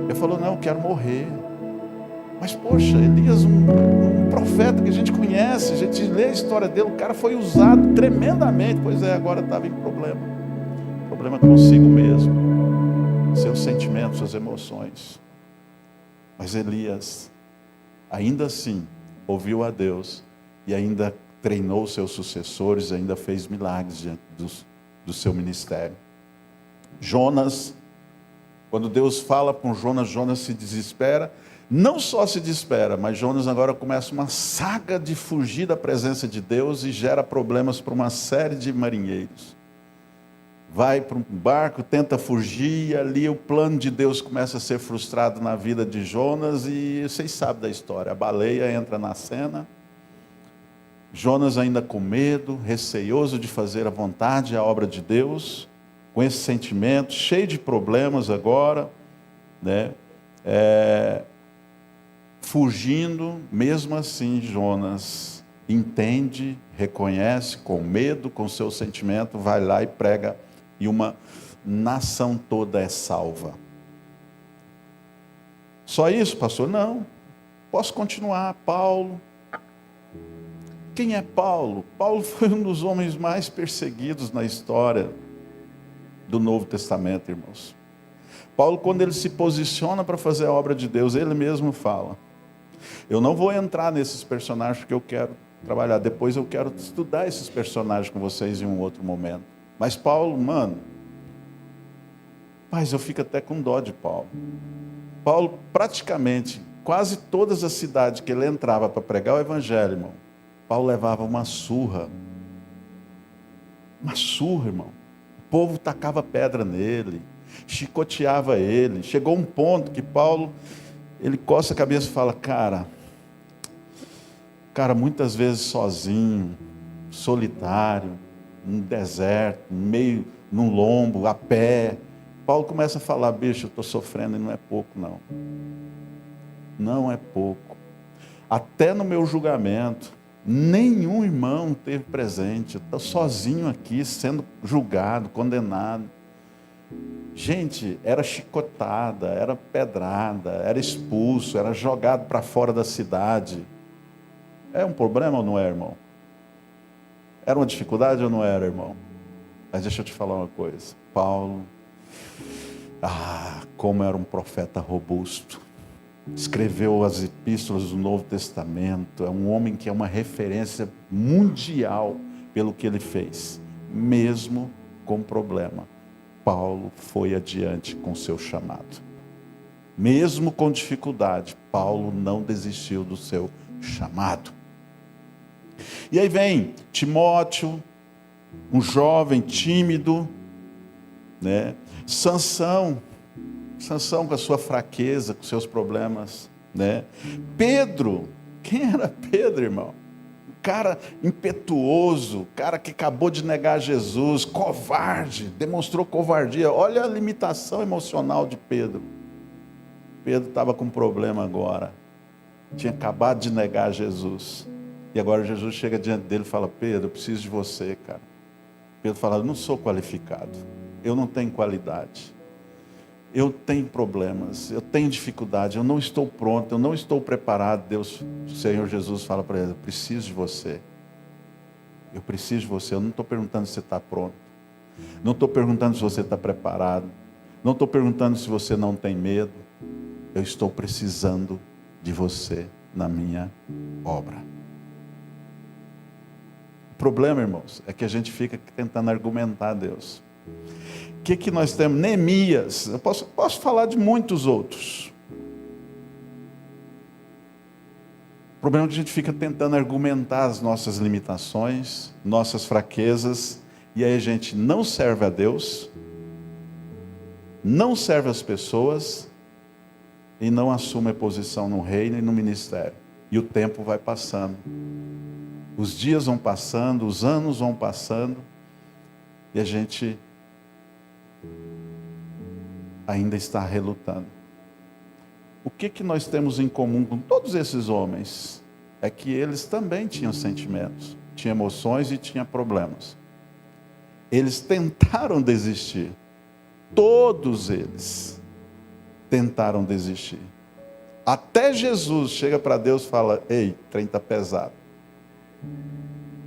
Ele falou: não, eu quero morrer. Mas poxa, Elias, um profeta que a gente conhece, a gente lê a história dele, o cara foi usado tremendamente. Pois é, agora estava em problema consigo mesmo, seus sentimentos, suas emoções. Mas Elias, ainda assim, ouviu a Deus e ainda treinou seus sucessores, ainda fez milagres diante do seu ministério. Jonas, quando Deus fala com Jonas, Jonas se desespera. Não só se desespera, mas Jonas agora começa uma saga de fugir da presença de Deus e gera problemas para uma série de marinheiros. Vai para um barco, tenta fugir, e ali o plano de Deus começa a ser frustrado na vida de Jonas, e vocês sabem da história. A baleia entra na cena, Jonas ainda com medo, receioso de fazer a vontade e a obra de Deus, com esse sentimento, cheio de problemas agora, né? Fugindo. Mesmo assim Jonas entende, reconhece, com medo, com seu sentimento, vai lá e prega, e uma nação toda é salva. Só isso, pastor? Não. Posso continuar. Paulo. Quem é Paulo? Paulo foi um dos homens mais perseguidos na história do Novo Testamento, irmãos. Paulo, quando ele se posiciona para fazer a obra de Deus, ele mesmo fala: eu não vou entrar nesses personagens porque eu quero trabalhar, depois eu quero estudar esses personagens com vocês em um outro momento. Mas Paulo, mas eu fico até com dó de Paulo. Paulo, praticamente, quase todas as cidades que ele entrava para pregar o evangelho, irmão, Paulo levava uma surra. Uma surra, irmão. O povo tacava pedra nele. chicoteava ele. Chegou um ponto que Paulo, ele coça a cabeça e fala, cara, muitas vezes sozinho, solitário, no deserto, meio num lombo, a pé. Paulo começa a falar, bicho, eu estou sofrendo e não é pouco não. Não é pouco. Até no meu julgamento, nenhum irmão teve presente. Eu estou sozinho aqui, sendo julgado, condenado. Gente, era chicotada, era pedrada, era expulso, era jogado para fora da cidade. É um problema ou não é, irmão? Era uma dificuldade ou não era, irmão? Mas deixa eu te falar uma coisa. Paulo, como era um profeta robusto. Escreveu as epístolas do Novo Testamento. É um homem que é uma referência mundial pelo que ele fez. Mesmo com problema, Paulo foi adiante com seu chamado. Mesmo com dificuldade, Paulo não desistiu do seu chamado. E aí vem Timóteo, um jovem tímido, né? Sansão com a sua fraqueza, com seus problemas, né? Pedro, quem era Pedro, irmão? Um cara impetuoso, cara que acabou de negar Jesus, covarde, demonstrou covardia. Olha a limitação emocional de Pedro. Pedro estava com um problema agora, tinha acabado de negar Jesus, e agora Jesus chega diante dele e fala, Pedro, eu preciso de você, cara. Pedro fala, eu não sou qualificado, eu não tenho qualidade, eu tenho problemas, eu tenho dificuldade, eu não estou pronto, eu não estou preparado. O Senhor Jesus fala para ele, eu preciso de você. Eu preciso de você. Eu não estou perguntando se você está pronto. Não estou perguntando se você está preparado. Não estou perguntando se você não tem medo. Eu estou precisando de você na minha obra. O problema, irmãos, é que a gente fica tentando argumentar a Deus. O que nós temos? Neemias, eu posso falar de muitos outros. O problema é que a gente fica tentando argumentar as nossas limitações, nossas fraquezas, e aí a gente não serve a Deus, não serve as pessoas, e não assume a posição no reino e no ministério. E o tempo vai passando. Os dias vão passando, os anos vão passando, e a gente ainda está relutando. O que nós temos em comum com todos esses homens? É que eles também tinham sentimentos, tinham emoções e tinham problemas. Eles tentaram desistir. Todos eles tentaram desistir. Até Jesus chega para Deus e fala, ei, trem está pesado.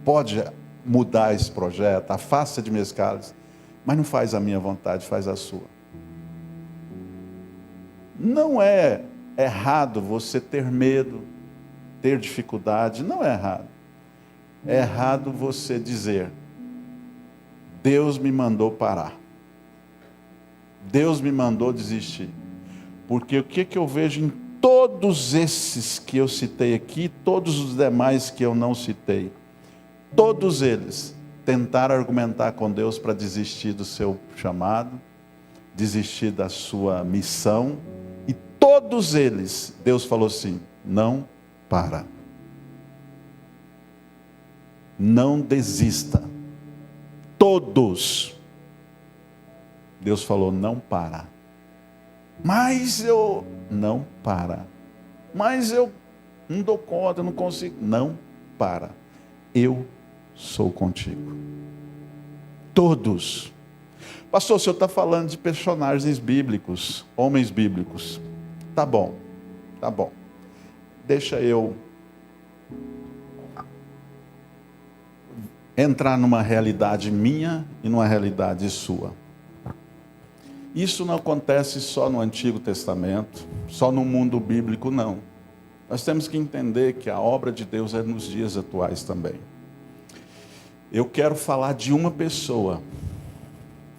Pode mudar esse projeto, afasta de minhas calças, mas não faz a minha vontade, faz a sua. Não é errado você ter medo, ter dificuldade, não é errado. É errado você dizer, Deus me mandou parar. Deus me mandou desistir. Porque o que eu vejo em todos esses que eu citei aqui, todos os demais que eu não citei, todos eles tentaram argumentar com Deus para desistir do seu chamado, desistir da sua missão, e todos eles, Deus falou assim, não para. Não desista. Todos. Deus falou, não para. Mas eu não para. Mas eu não dou conta, eu não consigo. Não para. Eu sou contigo. Todos. Pastor, o senhor está falando de personagens bíblicos, homens bíblicos. Tá bom, tá bom. Deixa eu entrar numa realidade minha e numa realidade sua. Isso não acontece só no Antigo Testamento, só no mundo bíblico, não. Nós temos que entender que a obra de Deus é nos dias atuais também. Eu quero falar de uma pessoa,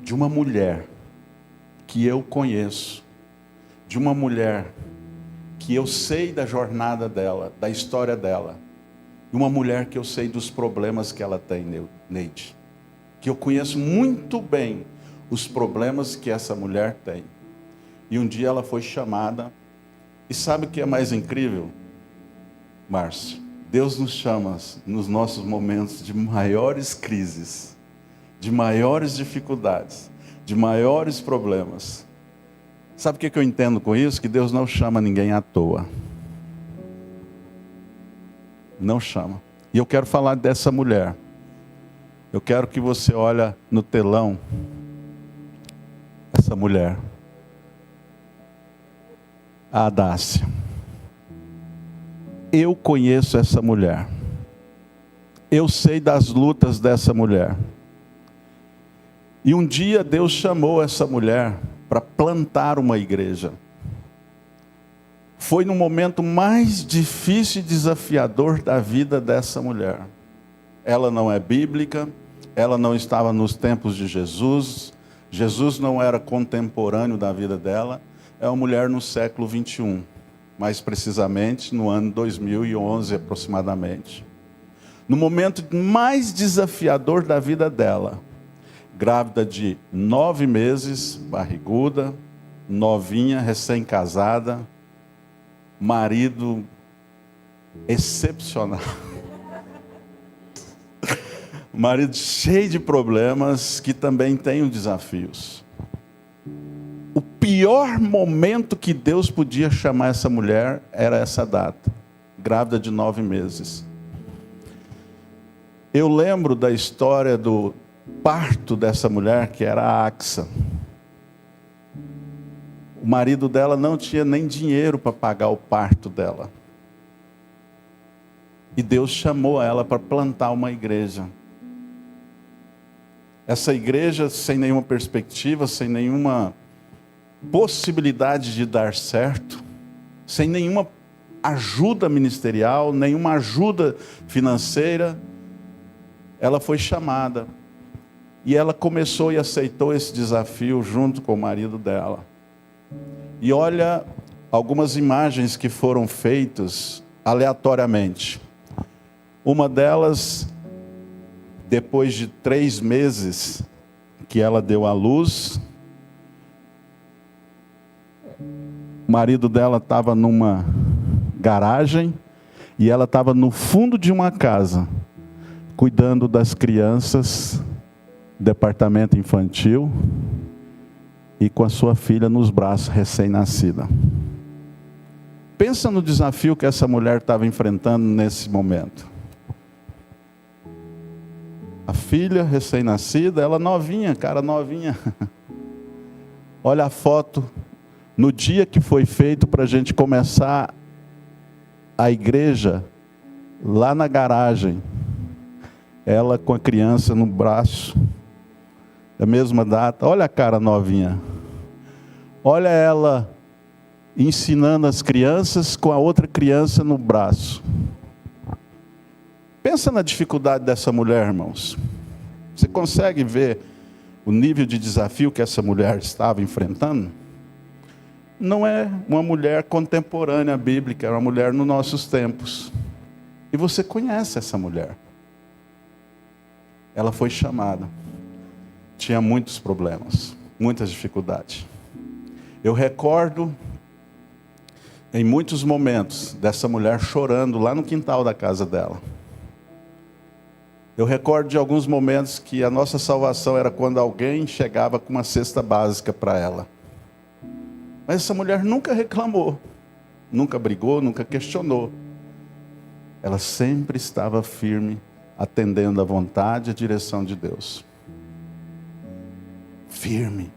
de uma mulher que eu conheço, de uma mulher que eu sei da jornada dela, da história dela, de uma mulher que eu sei dos problemas que ela tem, Neide, que eu conheço muito bem os problemas que essa mulher tem. E um dia ela foi chamada. E sabe o que é mais incrível, Márcio? Deus nos chama nos nossos momentos de maiores crises, de maiores dificuldades, de maiores problemas. Sabe o que eu entendo com isso? Que Deus não chama ninguém à toa. Não chama. E eu quero falar dessa mulher. Eu quero que você olhe no telão essa mulher. A Adácia. Eu conheço essa mulher. Eu sei das lutas dessa mulher. E um dia Deus chamou essa mulher para plantar uma igreja. Foi no momento mais difícil e desafiador da vida dessa mulher. Ela não é bíblica, ela não estava nos tempos de Jesus, Jesus não era contemporâneo da vida dela, é uma mulher no século 21, mais precisamente no ano 2011 aproximadamente. No momento mais desafiador da vida dela, grávida de 9 meses, barriguda, novinha, recém-casada, marido excepcional. Marido cheio de problemas, que também tem desafios. O pior momento que Deus podia chamar essa mulher era essa data, grávida de 9 meses. Eu lembro da história do parto dessa mulher, que era a Axa. O marido dela não tinha nem dinheiro para pagar o parto dela. E Deus chamou ela para plantar uma igreja. Essa igreja, sem nenhuma perspectiva, sem nenhuma possibilidade de dar certo, sem nenhuma ajuda ministerial, nenhuma ajuda financeira, ela foi chamada. E ela começou e aceitou esse desafio junto com o marido dela. E olha algumas imagens que foram feitas aleatoriamente. Uma delas, depois de 3 meses que ela deu à luz, o marido dela estava numa garagem e ela estava no fundo de uma casa, cuidando das crianças, departamento infantil, e com a sua filha nos braços, recém-nascida. Pensa no desafio que essa mulher estava enfrentando nesse momento. A filha recém-nascida, ela novinha, cara novinha. Olha a foto, no dia que foi feito para a gente começar a igreja, lá na garagem, ela com a criança no braço, a mesma data, olha a cara novinha. Olha ela ensinando as crianças com a outra criança no braço. Pensa na dificuldade dessa mulher, irmãos. Você consegue ver o nível de desafio que essa mulher estava enfrentando? Não é uma mulher contemporânea bíblica, é uma mulher nos nossos tempos. E você conhece essa mulher. Ela foi chamada. Tinha muitos problemas, muitas dificuldades. Eu recordo, em muitos momentos, dessa mulher chorando lá no quintal da casa dela. Eu recordo de alguns momentos que a nossa salvação era quando alguém chegava com uma cesta básica para ela. Mas essa mulher nunca reclamou, nunca brigou, nunca questionou. Ela sempre estava firme, atendendo à vontade e à direção de Deus. Firme,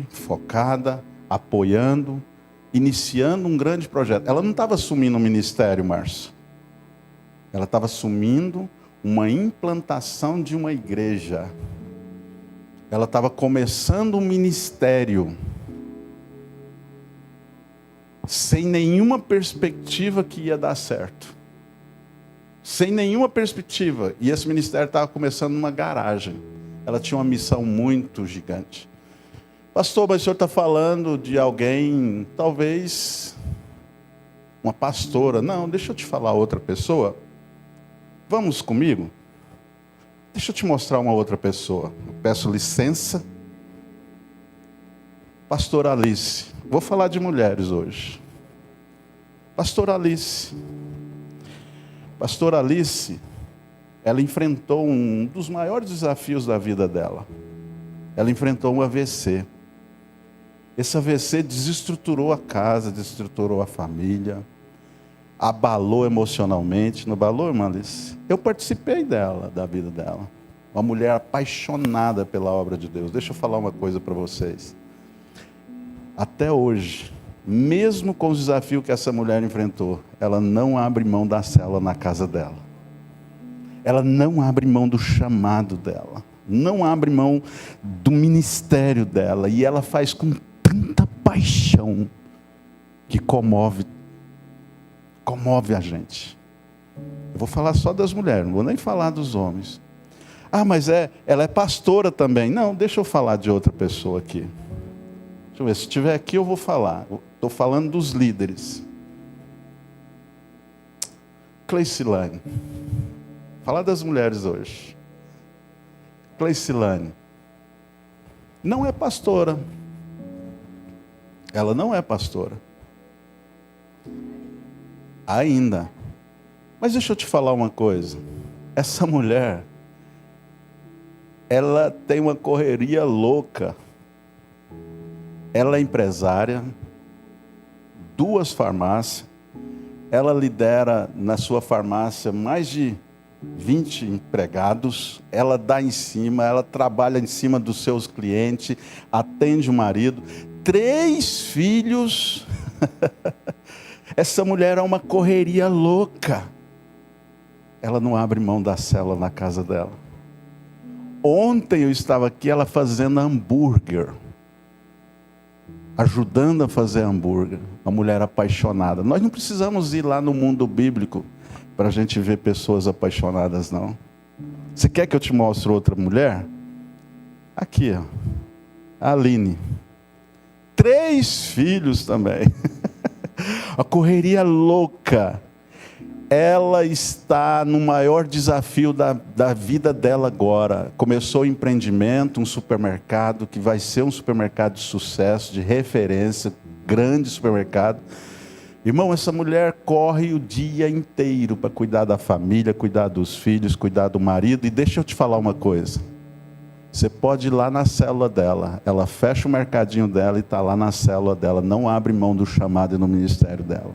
focada, apoiando, iniciando um grande projeto. Ela não estava assumindo um ministério, Márcio. Ela estava assumindo uma implantação de uma igreja. Ela estava começando um ministério, sem nenhuma perspectiva que ia dar certo. Sem nenhuma perspectiva. E esse ministério estava começando numa garagem. Ela tinha uma missão muito gigante. Pastor, mas o senhor está falando de alguém, talvez uma pastora. Não, deixa eu te falar outra pessoa. Vamos comigo? Deixa eu te mostrar uma outra pessoa. Eu peço licença. Pastora Alice. Vou falar de mulheres hoje. Pastora Alice. Pastora Alice, ela enfrentou um dos maiores desafios da vida dela. Ela enfrentou um AVC. Esse AVC desestruturou a casa, desestruturou a família, abalou emocionalmente. Não abalou, irmã Alice? Eu participei dela, da vida dela. Uma mulher apaixonada pela obra de Deus. Deixa eu falar uma coisa para vocês. Até hoje, mesmo com os desafios que essa mulher enfrentou, ela não abre mão da célula na casa dela. Ela não abre mão do chamado dela. Não abre mão do ministério dela. E ela faz com tanta paixão que comove a gente. Eu vou falar só das mulheres, não vou nem falar dos homens. Ah, mas ela é pastora também. Não, deixa eu falar de outra pessoa aqui. Deixa eu ver, se estiver aqui eu vou falar. Estou falando dos líderes. Cleicilane. Falar das mulheres hoje. Cleicilane. Não é pastora. Ela não é pastora. Ainda. Mas deixa eu te falar uma coisa. Essa mulher, ela tem uma correria louca. Ela é empresária, 2 farmácias. Ela lidera na sua farmácia mais de 20 empregados. Ela dá em cima, ela trabalha em cima dos seus clientes, atende o marido. 3 filhos. Essa mulher é uma correria louca. Ela não abre mão da célula na casa dela. Ontem eu estava aqui, ela fazendo hambúrguer. Ajudando a fazer hambúrguer. Uma mulher apaixonada. Nós não precisamos ir lá no mundo bíblico para a gente ver pessoas apaixonadas, não. Você quer que eu te mostre outra mulher? Aqui, ó. A Aline. 3 filhos também. A correria louca. Ela está no maior desafio da vida dela agora. Começou o empreendimento, um supermercado, que vai ser um supermercado de sucesso, de referência, grande supermercado. Irmão, essa mulher corre o dia inteiro para cuidar da família, cuidar dos filhos, cuidar do marido. E deixa eu te falar uma coisa. Você pode ir lá na célula dela. Ela fecha o mercadinho dela e está lá na célula dela. Não abre mão do chamado e no ministério dela.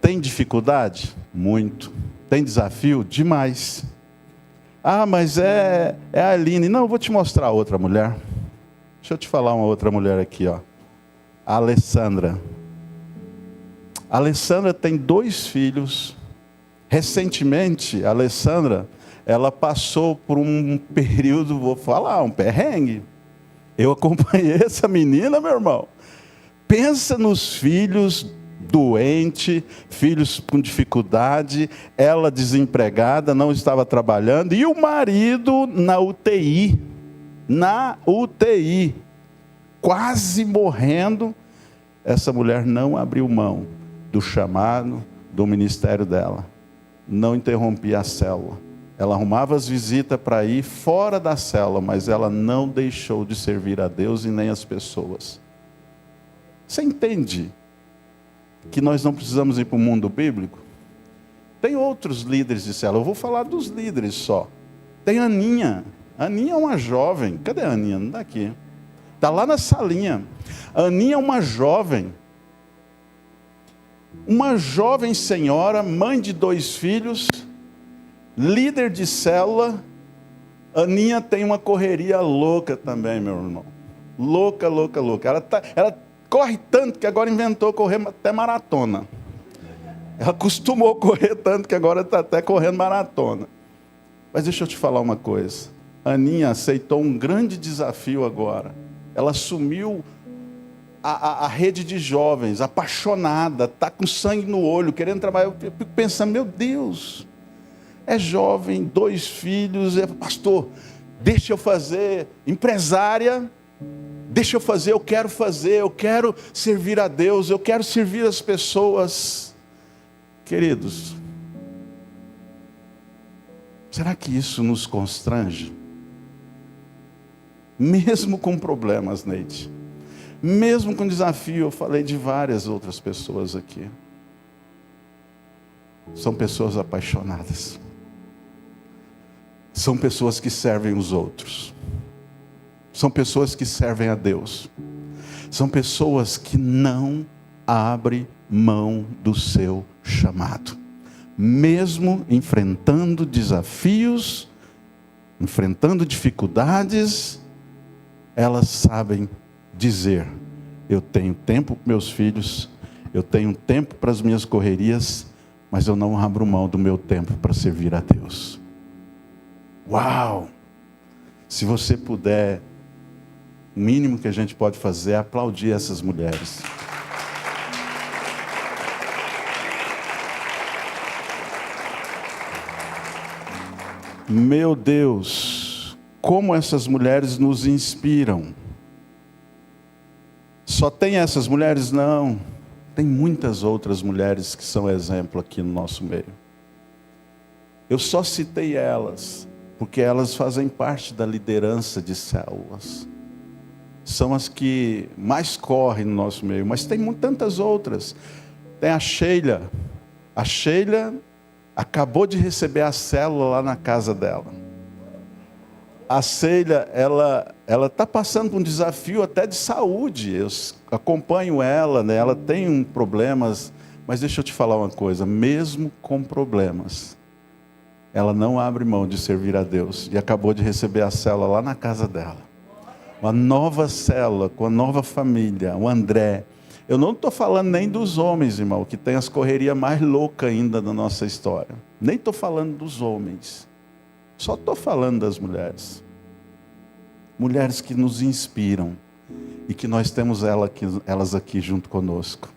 Tem dificuldade? Muito. Tem desafio? Demais. Ah, mas é a Aline. Não, eu vou te mostrar outra mulher. Deixa eu te falar uma outra mulher aqui, ó. A Alessandra. A Alessandra tem 2 filhos. Recentemente, a Alessandra, ela passou por um período, vou falar, um perrengue. Eu acompanhei essa menina, meu irmão. Pensa nos filhos doente, filhos com dificuldade, ela desempregada, não estava trabalhando, e o marido na UTI, quase morrendo. Essa mulher não abriu mão do chamado, do ministério dela, não interrompia a célula. Ela arrumava as visitas para ir fora da célula, mas ela não deixou de servir a Deus e nem as pessoas. Você entende que nós não precisamos ir para o mundo bíblico? Tem outros líderes de célula. Eu vou falar dos líderes só. Tem a Aninha. A Aninha é uma jovem. Cadê a Aninha? Não está aqui. Está lá na salinha. A Aninha é uma jovem. Uma jovem senhora, mãe de 2 filhos, líder de célula. A Aninha tem uma correria louca também, meu irmão. Louca, louca, louca. Ela corre tanto que agora inventou correr até maratona. Ela costumou correr tanto que agora está até correndo maratona. Mas deixa eu te falar uma coisa. A Aninha aceitou um grande desafio agora. Ela assumiu a rede de jovens, apaixonada, está com sangue no olho, querendo trabalhar. Eu fico pensando, meu Deus, é jovem, 2 filhos, pastor, deixa eu fazer, empresária, deixa eu fazer, eu quero servir a Deus, eu quero servir as pessoas. Queridos, Será que isso nos constrange? Mesmo com problemas, Neide. Mesmo com desafio, eu falei de várias outras pessoas aqui. São pessoas apaixonadas. São pessoas que servem os outros. São pessoas que servem a Deus. São pessoas que não abrem mão do seu chamado. Mesmo enfrentando desafios, enfrentando dificuldades, elas sabem dizer: eu tenho tempo para meus filhos, eu tenho tempo para as minhas correrias, mas eu não abro mão do meu tempo para servir a Deus. Uau! Se você puder, o mínimo que a gente pode fazer é aplaudir essas mulheres. Meu Deus, como essas mulheres nos inspiram. Só tem essas mulheres? Não. Tem muitas outras mulheres que são exemplo aqui no nosso meio. Eu só citei elas, porque elas fazem parte da liderança de células. São as que mais correm no nosso meio, mas tem tantas outras. Tem a Sheila. A Sheila acabou de receber a célula lá na casa dela. A Sheila, ela está passando por um desafio até de saúde. Eu acompanho ela, né? Ela tem problemas, mas deixa eu te falar uma coisa, mesmo com problemas, ela não abre mão de servir a Deus, e acabou de receber a célula lá na casa dela. Uma nova célula, com a nova família, o André. Eu não estou falando nem dos homens, irmão, que tem as correrias mais loucas ainda da nossa história. Nem estou falando dos homens. Só estou falando das mulheres. Mulheres que nos inspiram. E que nós temos elas aqui junto conosco.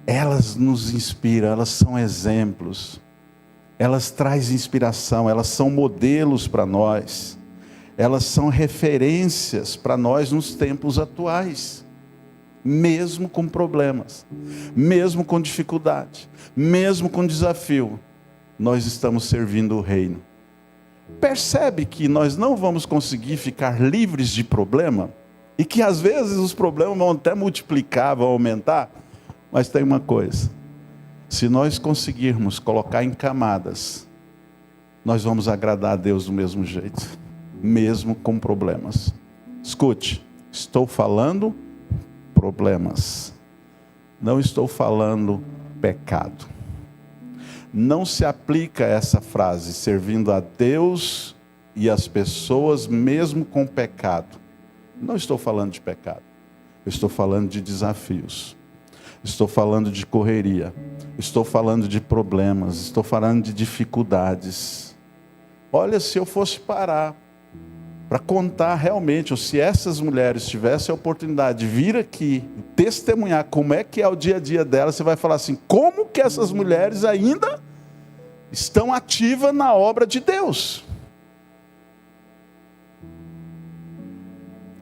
Elas nos inspiram, elas são exemplos. Elas trazem inspiração, elas são modelos para nós. Elas são referências para nós nos tempos atuais. Mesmo com problemas, mesmo com dificuldade, mesmo com desafio, nós estamos servindo o reino. Percebe que nós não vamos conseguir ficar livres de problema? E que às vezes os problemas vão até multiplicar, vão aumentar? Mas tem uma coisa: se nós conseguirmos colocar em camadas, nós vamos agradar a Deus do mesmo jeito, mesmo com problemas. Escute, estou falando problemas. Não estou falando pecado. Não se aplica essa frase, servindo a Deus e as pessoas mesmo com pecado. Não estou falando de pecado. Eu estou falando de desafios. Estou falando de correria. Estou falando de problemas. Estou falando de dificuldades. Olha, se eu fosse parar para contar realmente, ou se essas mulheres tivessem a oportunidade de vir aqui, testemunhar como é que é o dia a dia delas, você vai falar assim: como que essas mulheres ainda estão ativas na obra de Deus?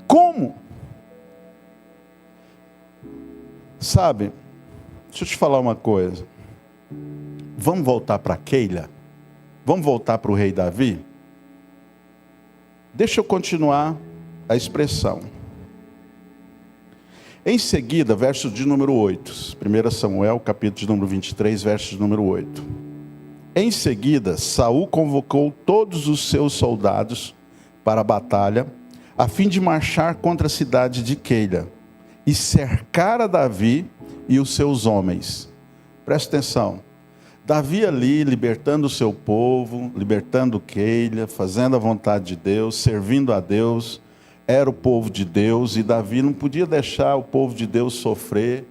Como? Sabe, deixa eu te falar uma coisa. Vamos voltar para Keila? Vamos voltar para o rei Davi? Deixa eu continuar a expressão. Em seguida, verso de número 8. 1 Samuel, capítulo de número 23, verso de número 8. Em seguida, Saul convocou todos os seus soldados para a batalha, a fim de marchar contra a cidade de Keila, e cercar a Davi e os seus homens. Presta atenção. Davi ali, libertando o seu povo, libertando Keila, fazendo a vontade de Deus, servindo a Deus, era o povo de Deus, e Davi não podia deixar o povo de Deus sofrer,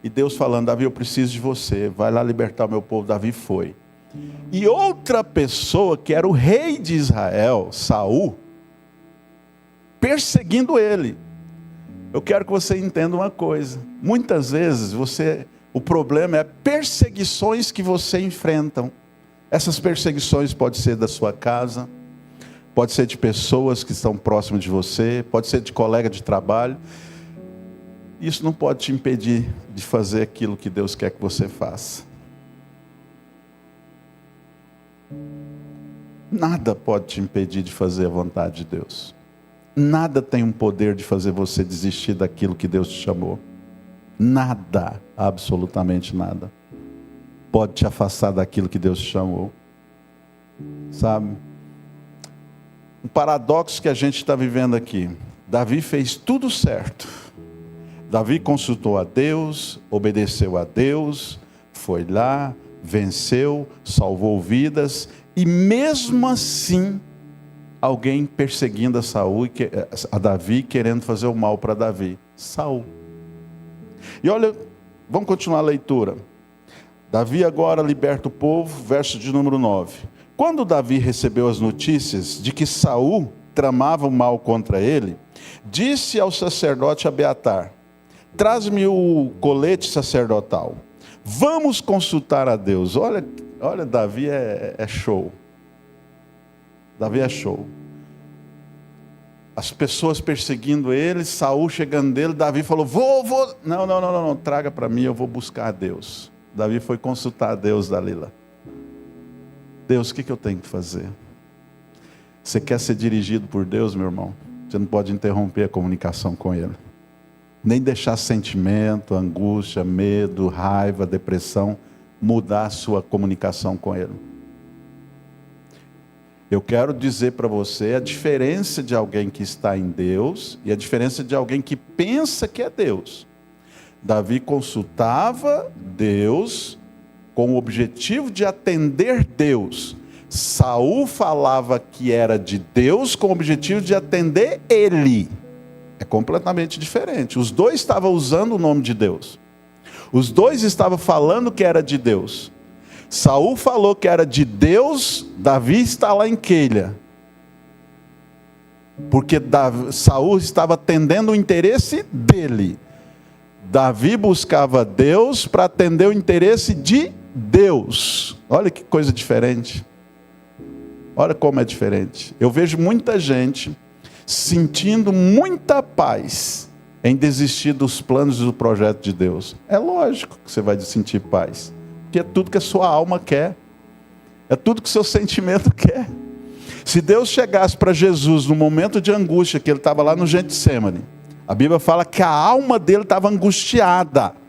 e Deus falando: Davi, eu preciso de você, vai lá libertar o meu povo. Davi foi. E outra pessoa, que era o rei de Israel, Saul, perseguindo ele. Eu quero que você entenda uma coisa: muitas vezes o problema é perseguições que você enfrenta. Essas perseguições podem ser da sua casa, pode ser de pessoas que estão próximas de você, pode ser de colega de trabalho. Isso não pode te impedir de fazer aquilo que Deus quer que você faça. Nada pode te impedir de fazer a vontade de Deus. Nada tem um poder de fazer você desistir daquilo que Deus te chamou. Nada, absolutamente nada, pode te afastar daquilo que Deus te chamou. Sabe? Um paradoxo que a gente está vivendo aqui. Davi fez tudo certo. Davi consultou a Deus, obedeceu a Deus, foi lá, venceu, salvou vidas, e mesmo assim, alguém perseguindo a Davi, querendo fazer o mal para Davi. Saul. E olha, vamos continuar a leitura. Davi agora liberta o povo, verso de número 9. Quando Davi recebeu as notícias de que Saul tramava o mal contra ele, disse ao sacerdote Abiatar: traz-me o colete sacerdotal. Vamos consultar a Deus. Olha, Davi é show. Davi é show. As pessoas perseguindo ele, Saul chegando dele, Davi falou: vou. Não, traga para mim, eu vou buscar a Deus. Davi foi consultar a Deus, Dalila. Deus, o que eu tenho que fazer? Você quer ser dirigido por Deus, meu irmão? Você não pode interromper a comunicação com Ele. Nem deixar sentimento, angústia, medo, raiva, depressão mudar a sua comunicação com Ele. Eu quero dizer para você a diferença de alguém que está em Deus e a diferença de alguém que pensa que é Deus. Davi consultava Deus com o objetivo de atender Deus. Saul falava que era de Deus com o objetivo de atender ele. É completamente diferente. Os dois estavam usando o nome de Deus. Os dois estavam falando que era de Deus. Saul falou que era de Deus, Davi está lá em Queila. Porque Saul estava atendendo o interesse dele. Davi buscava Deus para atender o interesse de Deus. Olha que coisa diferente. Olha como é diferente. Eu vejo muita gente sentindo muita paz em desistir dos planos e do projeto de Deus. É lógico que você vai sentir paz, porque é tudo que a sua alma quer, é tudo que o seu sentimento quer. Se Deus chegasse para Jesus no momento de angústia, que ele estava lá no Getsemane, a Bíblia fala que a alma dele estava angustiada,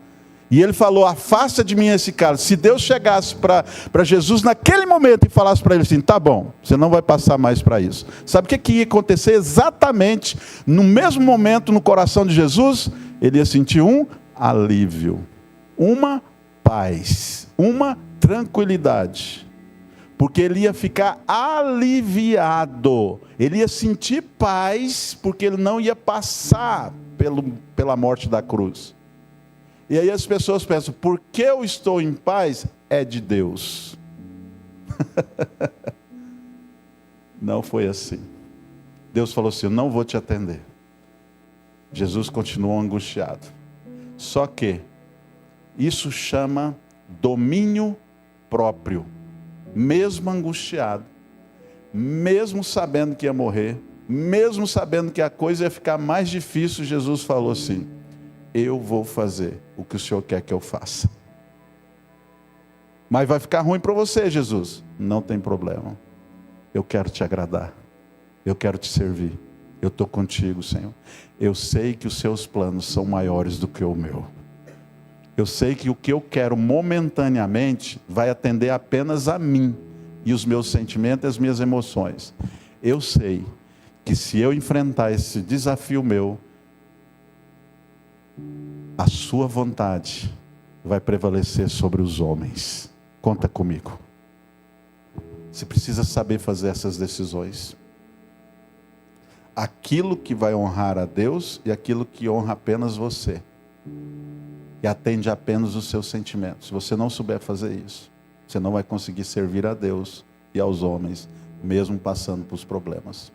e ele falou: afasta de mim esse cálice. Se Deus chegasse para Jesus naquele momento e falasse para ele assim: tá bom, você não vai passar mais para isso. Sabe o que ia acontecer exatamente no mesmo momento no coração de Jesus? Ele ia sentir um alívio, uma paz, uma tranquilidade. Porque ele ia ficar aliviado, ele ia sentir paz, porque ele não ia passar pela morte da cruz. E aí as pessoas pensam: por que eu estou em paz? É de Deus. Não foi assim. Deus falou assim: eu não vou te atender. Jesus continuou angustiado. Só que isso chama domínio próprio. Mesmo angustiado, mesmo sabendo que ia morrer, mesmo sabendo que a coisa ia ficar mais difícil, Jesus falou assim: eu vou fazer o que o Senhor quer que eu faça. Mas vai ficar ruim para você, Jesus. Não tem problema. Eu quero te agradar. Eu quero te servir. Eu estou contigo, Senhor. Eu sei que os seus planos são maiores do que o meu. Eu sei que o que eu quero momentaneamente vai atender apenas a mim e os meus sentimentos e as minhas emoções. Eu sei que se eu enfrentar esse desafio meu, a sua vontade vai prevalecer sobre os homens. Conta comigo. Você precisa saber fazer essas decisões. Aquilo que vai honrar a Deus e aquilo que honra apenas você. E atende apenas os seus sentimentos. Se você não souber fazer isso, você não vai conseguir servir a Deus e aos homens, mesmo passando por problemas.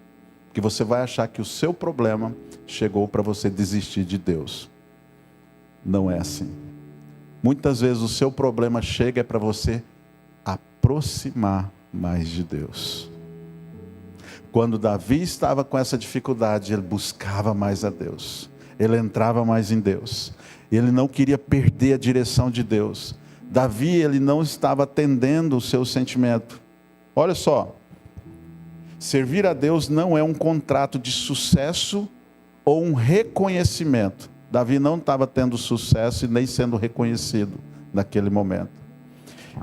Porque você vai achar que o seu problema chegou para você desistir de Deus. Não é assim. Muitas vezes o seu problema chega para você aproximar mais de Deus. Quando Davi estava com essa dificuldade, ele buscava mais a Deus. Ele entrava mais em Deus. Ele não queria perder a direção de Deus. Davi, ele não estava atendendo o seu sentimento. Olha só, Servir a Deus não é um contrato de sucesso ou um reconhecimento. Davi não estava tendo sucesso e nem sendo reconhecido naquele momento.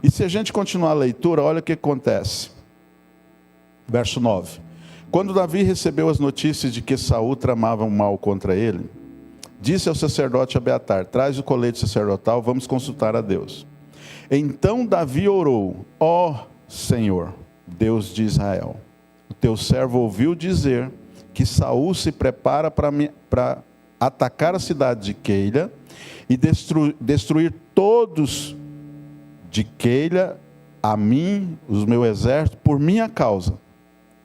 E se a gente continuar a leitura, olha o que acontece. Verso 9. Quando Davi recebeu as notícias de que Saul tramava um mal contra ele, disse ao sacerdote Abiatar: traz o colete sacerdotal, vamos consultar a Deus. Então Davi orou: ó Senhor, Deus de Israel, o teu servo ouviu dizer que Saul se prepara para atacar a cidade de Keila e destruir todos de Keila, a mim, os meus exércitos, por minha causa.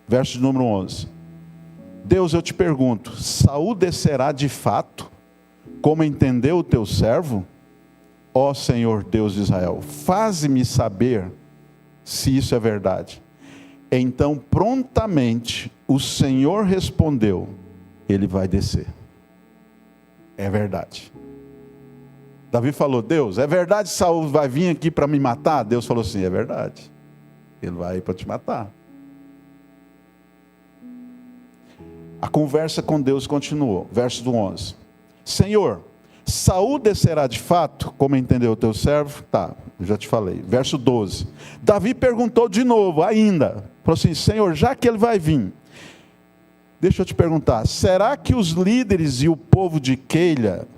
Verso de número 11. Deus, eu te pergunto, Saul descerá de fato, como entendeu o teu servo? Ó Senhor Deus de Israel, faze-me saber se isso é verdade. Então prontamente o Senhor respondeu: ele vai descer. É verdade. Davi falou: Deus, é verdade que Saul vai vir aqui para me matar? Deus falou assim: é verdade. Ele vai ir para te matar. A conversa com Deus continuou. Verso do 11. Senhor, Saul descerá de fato, como entendeu o teu servo? Tá, eu já te falei. Verso 12. Davi perguntou de novo, ainda. Falou assim: Senhor, já que ele vai vir, deixa eu te perguntar, será que os líderes e o povo de Keila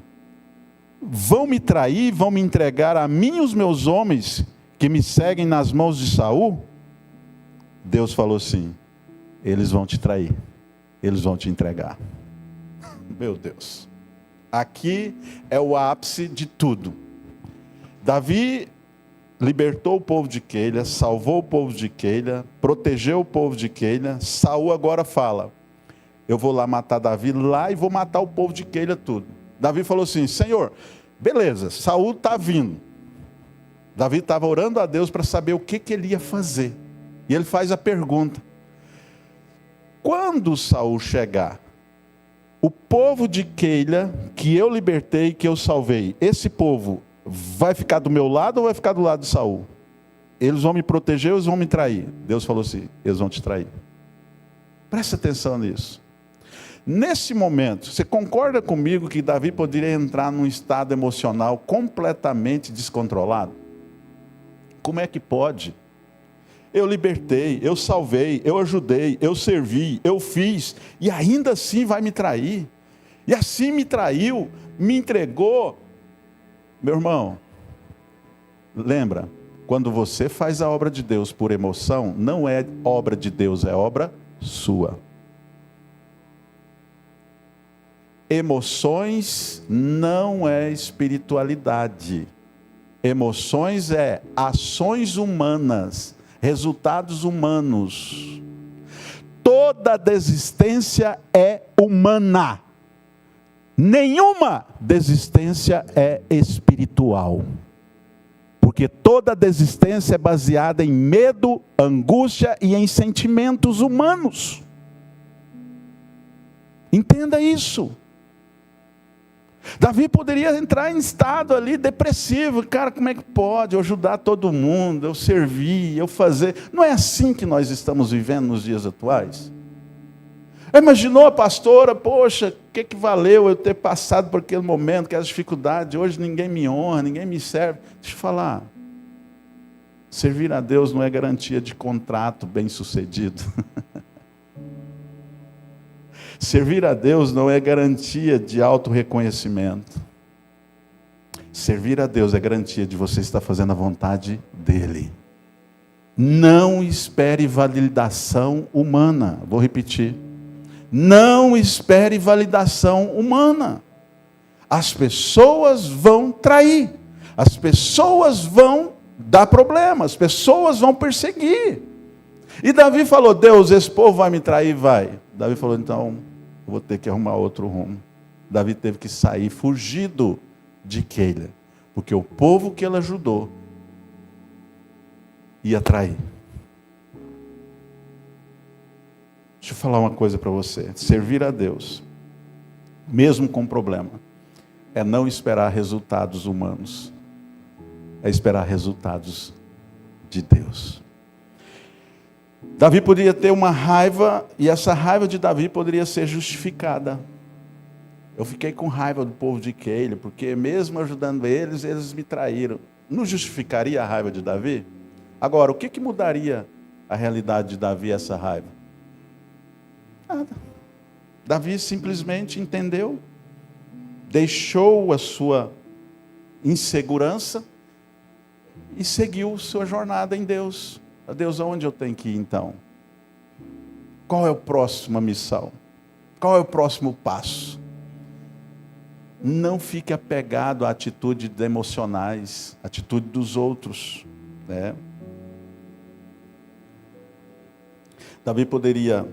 vão me trair, vão me entregar a mim e os meus homens que me seguem nas mãos de Saul? Deus falou assim: eles vão te trair, eles vão te entregar. Meu Deus. Aqui é o ápice de tudo. Davi libertou o povo de Keila, salvou o povo de Keila, protegeu o povo de Keila. Saul agora fala: eu vou lá matar Davi lá e vou matar o povo de Keila tudo. Davi falou assim: Senhor, beleza, Saul está vindo. Davi estava orando a Deus para saber o que ele ia fazer. E ele faz a pergunta: quando Saul chegar, o povo de Keila, que eu libertei, que eu salvei, esse povo vai ficar do meu lado ou vai ficar do lado de Saul? Eles vão me proteger ou eles vão me trair? Deus falou assim: eles vão te trair. Presta atenção nisso. Nesse momento, você concorda comigo que Davi poderia entrar num estado emocional completamente descontrolado? Como é que pode? Eu libertei, eu salvei, eu ajudei, eu servi, eu fiz, e ainda assim vai me trair. E assim me traiu, me entregou. Meu irmão, lembra, quando você faz a obra de Deus por emoção, não é obra de Deus, é obra sua. Emoções não é espiritualidade. Emoções é ações humanas, resultados humanos. Toda desistência é humana. Nenhuma desistência é espiritual. Porque toda desistência é baseada em medo, angústia e em sentimentos humanos. Entenda isso. Davi poderia entrar em estado ali depressivo. Cara, como é que pode eu ajudar todo mundo, eu servir, eu fazer? Não é assim que nós estamos vivendo nos dias atuais? Imaginou a pastora: poxa, o que valeu eu ter passado por aquele momento, aquelas dificuldades, hoje ninguém me honra, ninguém me serve. Deixa eu falar, servir a Deus não é garantia de contrato bem sucedido. Servir a Deus não é garantia de auto-reconhecimento. Servir a Deus é garantia de você estar fazendo a vontade dEle. Não espere validação humana. Vou repetir. Não espere validação humana. As pessoas vão trair. As pessoas vão dar problema. As pessoas vão perseguir. E Davi falou: Deus, esse povo vai me trair? Vai. Davi falou: então, vou ter que arrumar outro rumo. Davi teve que sair fugido de Keila, porque o povo que ele ajudou ia trair. Deixa eu falar uma coisa para você. Servir a Deus, mesmo com problema, é não esperar resultados humanos, é esperar resultados de Deus. Davi poderia ter uma raiva, e essa raiva de Davi poderia ser justificada. Eu fiquei com raiva do povo de Keila, porque mesmo ajudando eles, eles me traíram. Não justificaria a raiva de Davi? Agora, o que mudaria a realidade de Davi, essa raiva? Nada. Davi simplesmente entendeu, deixou a sua insegurança e seguiu sua jornada em Deus. A Deus, aonde eu tenho que ir então? Qual é a próxima missão? Qual é o próximo passo? Não fique apegado à atitude emocionais, à atitude dos outros, né? Davi poderia,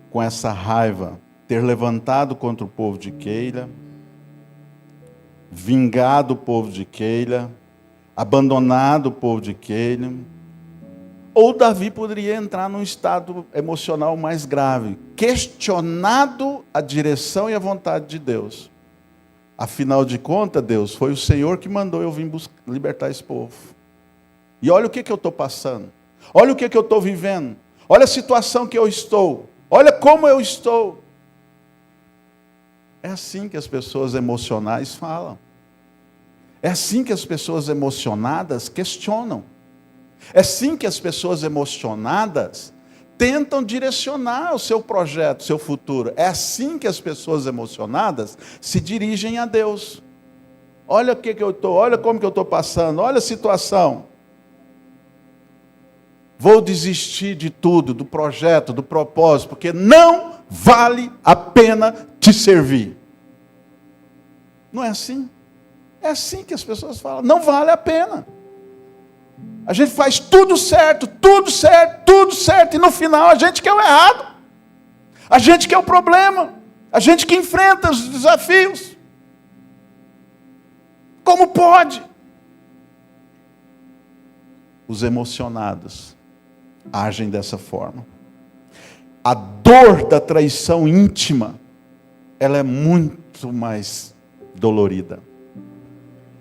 com essa raiva, ter levantado contra o povo de Keila, vingado o povo de Keila, abandonado o povo de Keila. Ou Davi poderia entrar num estado emocional mais grave, questionado a direção e a vontade de Deus. Afinal de contas, Deus, foi o Senhor que mandou eu vir libertar esse povo. E olha o que eu estou passando. Olha o que eu estou vivendo. Olha a situação que eu estou. Olha como eu estou. É assim que as pessoas emocionais falam. É assim que as pessoas emocionadas questionam. É assim que as pessoas emocionadas tentam direcionar o seu projeto, o seu futuro. É assim que as pessoas emocionadas se dirigem a Deus. Olha o que eu estou, olha como que eu estou passando, olha a situação. Vou desistir de tudo, do projeto, do propósito, porque não vale a pena te servir. Não é assim? É assim que as pessoas falam, não vale a pena. A gente faz tudo certo, e no final a gente que é o errado. A gente que é o problema. A gente que enfrenta os desafios. Como pode? Os emocionados agem dessa forma. A dor da traição íntima, ela é muito mais dolorida.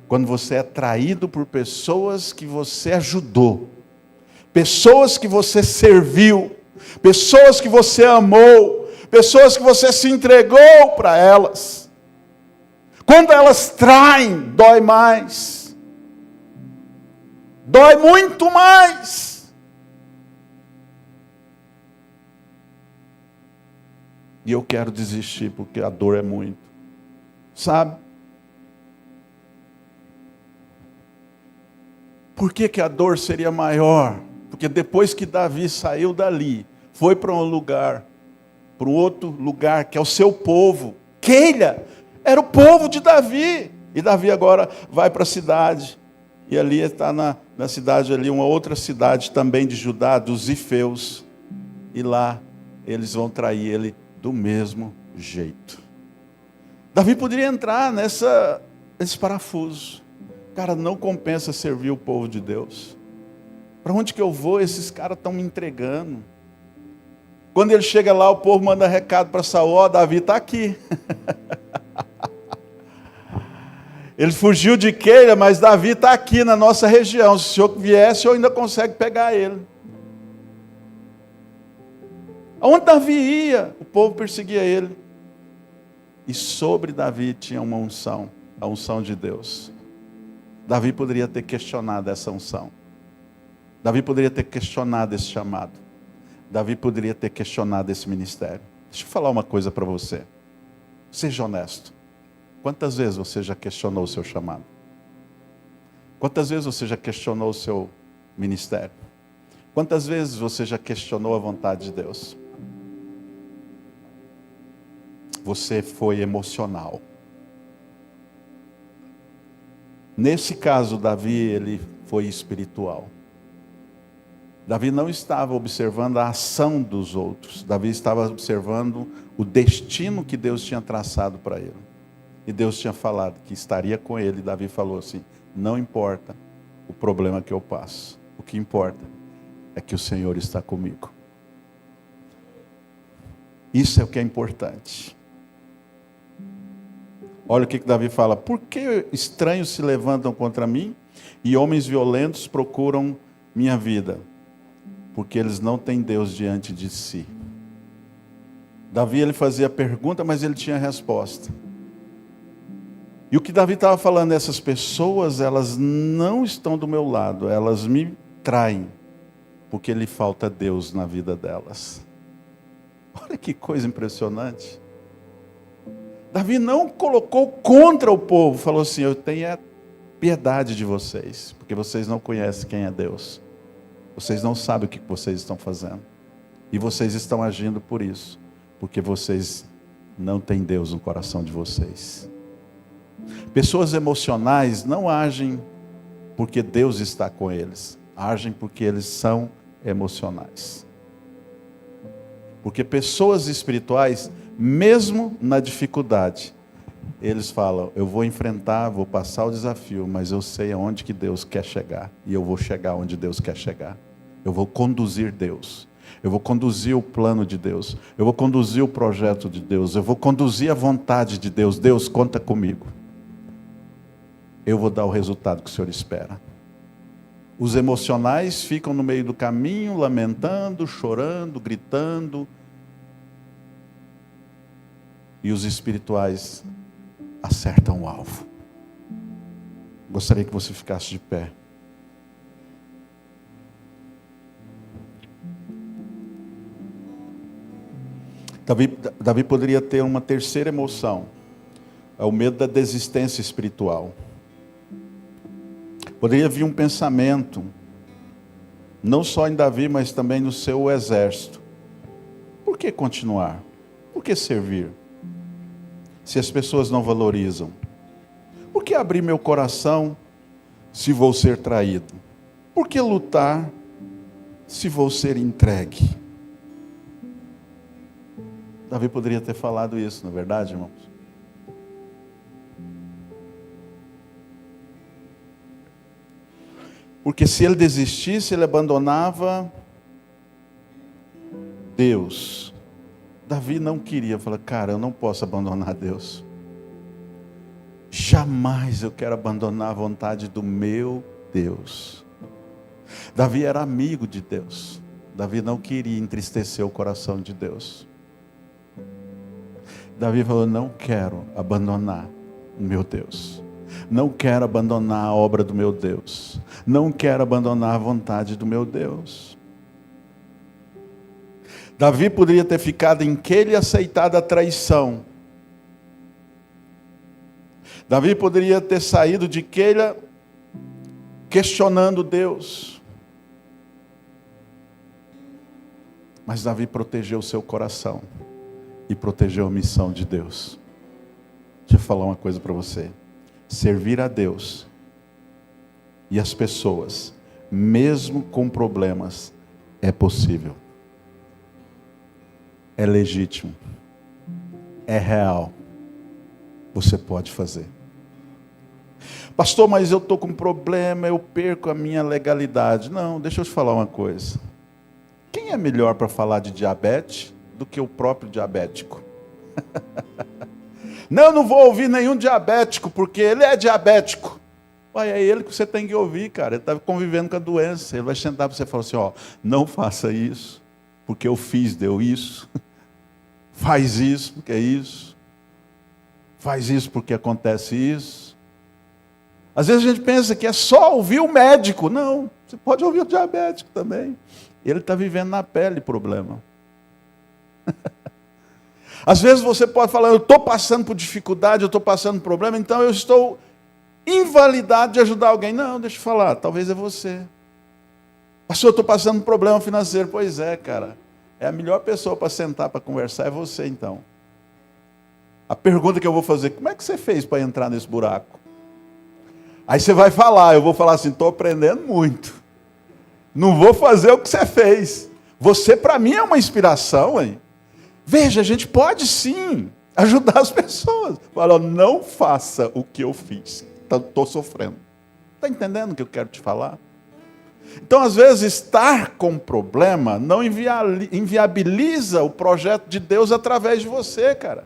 Quando você é traído por pessoas que você ajudou, pessoas que você serviu, pessoas que você amou, pessoas que você se entregou para elas. Quando elas traem, dói mais. Dói muito mais. E eu quero desistir porque a dor é muito. Sabe? Por que a dor seria maior? Porque depois que Davi saiu dali, foi para um lugar, para um outro lugar, que é o seu povo. Keila era o povo de Davi. E Davi agora vai para a cidade. E ali está na cidade, ali uma outra cidade também de Judá, dos Zifeus. E lá eles vão trair ele do mesmo jeito. Davi poderia entrar nesse parafuso. Cara, não compensa servir o povo de Deus. Para onde que eu vou? Esses caras estão me entregando. Quando ele chega lá, o povo manda recado para Saul: ó, Davi está aqui. Ele fugiu de Keila, mas Davi está aqui na nossa região. Se o senhor viesse, o senhor ainda consegue pegar ele. Aonde Davi ia, o povo perseguia ele. E sobre Davi tinha uma unção, a unção de Deus. Davi poderia ter questionado essa unção. Davi poderia ter questionado esse chamado. Davi poderia ter questionado esse ministério. Deixa eu falar uma coisa para você. Seja honesto. Quantas vezes você já questionou o seu chamado? Quantas vezes você já questionou o seu ministério? Quantas vezes você já questionou a vontade de Deus? Você foi emocional. Nesse caso, Davi, ele foi espiritual. Davi não estava observando a ação dos outros. Davi estava observando o destino que Deus tinha traçado para ele. E Deus tinha falado que estaria com ele. E Davi falou assim: não importa o problema que eu passo. O que importa é que o Senhor está comigo. Isso é o que é importante. Olha o que Davi fala: por que estranhos se levantam contra mim e homens violentos procuram minha vida? Porque eles não têm Deus diante de si. Davi, ele fazia pergunta, mas ele tinha resposta. E o que Davi estava falando, essas pessoas, elas não estão do meu lado, elas me traem, porque lhe falta Deus na vida delas. Olha que coisa impressionante. Davi não colocou contra o povo, falou assim, eu tenho piedade de vocês, porque vocês não conhecem quem é Deus. Vocês não sabem o que vocês estão fazendo. E vocês estão agindo por isso, porque vocês não têm Deus no coração de vocês. Pessoas emocionais não agem porque Deus está com eles, agem porque eles são emocionais. Porque pessoas espirituais, mesmo na dificuldade, eles falam, eu vou enfrentar, vou passar o desafio, mas eu sei aonde que Deus quer chegar, e eu vou chegar onde Deus quer chegar. Eu vou conduzir Deus, eu vou conduzir o plano de Deus, eu vou conduzir o projeto de Deus, eu vou conduzir a vontade de Deus. Deus, conta comigo. Eu vou dar o resultado que o Senhor espera. Os emocionais ficam no meio do caminho, lamentando, chorando, gritando. E os espirituais acertam o alvo. Gostaria que você ficasse de pé. Davi poderia ter uma terceira emoção. É o medo da desistência espiritual. Poderia vir um pensamento, não só em Davi, mas também no seu exército. Por que continuar? Por que servir? Se as pessoas não valorizam. Por que abrir meu coração se vou ser traído? Por que lutar se vou ser entregue? Davi poderia ter falado isso, não é verdade, irmãos? Porque se ele desistisse, ele abandonava Deus. Davi não queria, falou, cara, eu não posso abandonar Deus. Jamais eu quero abandonar a vontade do meu Deus. Davi era amigo de Deus. Davi não queria entristecer o coração de Deus. Davi falou, não quero abandonar o meu Deus. Não quero abandonar a obra do meu Deus. Não quero abandonar a vontade do meu Deus. Davi poderia ter ficado em Queila e aceitado a traição. Davi poderia ter saído de Queila questionando Deus. Mas Davi protegeu o seu coração e protegeu a missão de Deus. Deixa eu falar uma coisa para você. Servir a Deus e as pessoas, mesmo com problemas, é possível. É legítimo. É real. Você pode fazer. Pastor, mas eu estou com problema, eu perco a minha legalidade. Não, deixa eu te falar uma coisa. Quem é melhor para falar de diabetes do que o próprio diabético? Não, eu não vou ouvir nenhum diabético, porque ele é diabético. Ué, é ele que você tem que ouvir, cara. Ele está convivendo com a doença. Ele vai sentar para você e falar assim, ó, não faça isso, porque eu fiz, deu isso. Faz isso, porque é isso. Faz isso, porque acontece isso. Às vezes a gente pensa que é só ouvir o médico. Não, você pode ouvir o diabético também. Ele está vivendo na pele o problema. Às vezes você pode falar, eu estou passando por dificuldade, eu estou passando por problema, então eu estou invalidado de ajudar alguém. Não, deixa eu falar, talvez é você. Pastor, eu estou passando por problema financeiro. Pois é, cara. É a melhor pessoa para sentar, para conversar, é você então. A pergunta que eu vou fazer, como é que você fez para entrar nesse buraco? Aí você vai falar, eu vou falar assim, estou aprendendo muito. Não vou fazer o que você fez. Você para mim é uma inspiração, hein? Veja, a gente pode sim ajudar as pessoas. Fala, não faça o que eu fiz. Estou sofrendo. Está entendendo o que eu quero te falar? Então, às vezes, estar com problema não inviabiliza o projeto de Deus através de você, cara.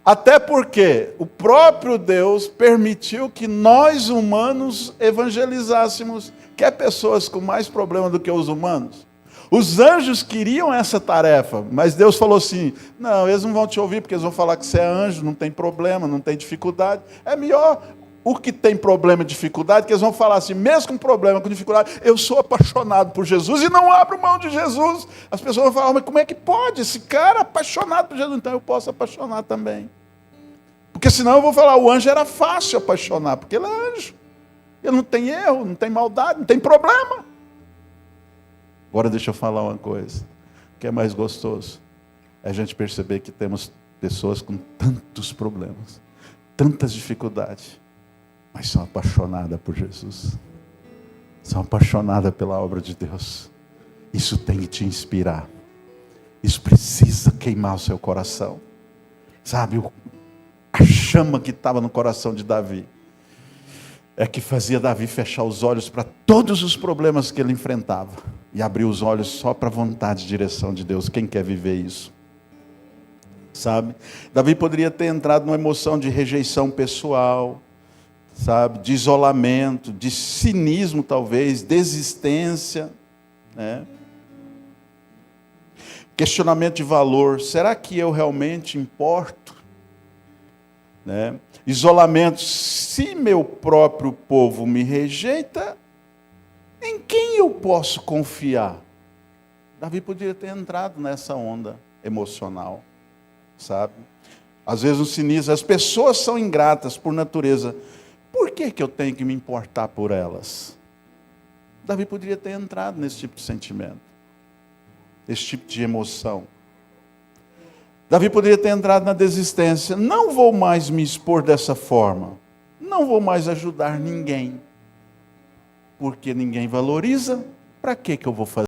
Até porque o próprio Deus permitiu que nós humanos evangelizássemos. Quer pessoas com mais problema do que os humanos? Os anjos queriam essa tarefa, mas Deus falou assim, não, eles não vão te ouvir, porque eles vão falar que você é anjo, não tem problema, não tem dificuldade. É melhor o que tem problema e dificuldade, que eles vão falar assim, mesmo com problema, com dificuldade, eu sou apaixonado por Jesus e não abro mão de Jesus. As pessoas vão falar, mas como é que pode? Esse cara é apaixonado por Jesus, então eu posso apaixonar também. Porque senão eu vou falar, o anjo era fácil apaixonar, porque ele é anjo. Ele não tem erro, não tem maldade, não tem problema. Agora deixa eu falar uma coisa. O que é mais gostoso? É a gente perceber que temos pessoas com tantos problemas, tantas dificuldades, mas são apaixonadas por Jesus. São apaixonadas pela obra de Deus. Isso tem que te inspirar. Isso precisa queimar o seu coração. Sabe, a chama que estava no coração de Davi é que fazia Davi fechar os olhos para todos os problemas que ele enfrentava e abrir os olhos só para a vontade e direção de Deus. Quem quer viver isso? Sabe? Davi poderia ter entrado numa emoção de rejeição pessoal, sabe? De isolamento, de cinismo talvez, desistência, né? Questionamento de valor. Será que eu realmente importo? Né? Isolamento. Se meu próprio povo me rejeita, em quem eu posso confiar? Davi poderia ter entrado nessa onda emocional, sabe? Às vezes o cinismo, as pessoas são ingratas por natureza. Por que eu tenho que me importar por elas? Davi poderia ter entrado nesse tipo de sentimento, nesse tipo de emoção. Davi poderia ter entrado na desistência. Não vou mais me expor dessa forma. Não vou mais ajudar ninguém. Porque ninguém valoriza. Para que eu vou fazer?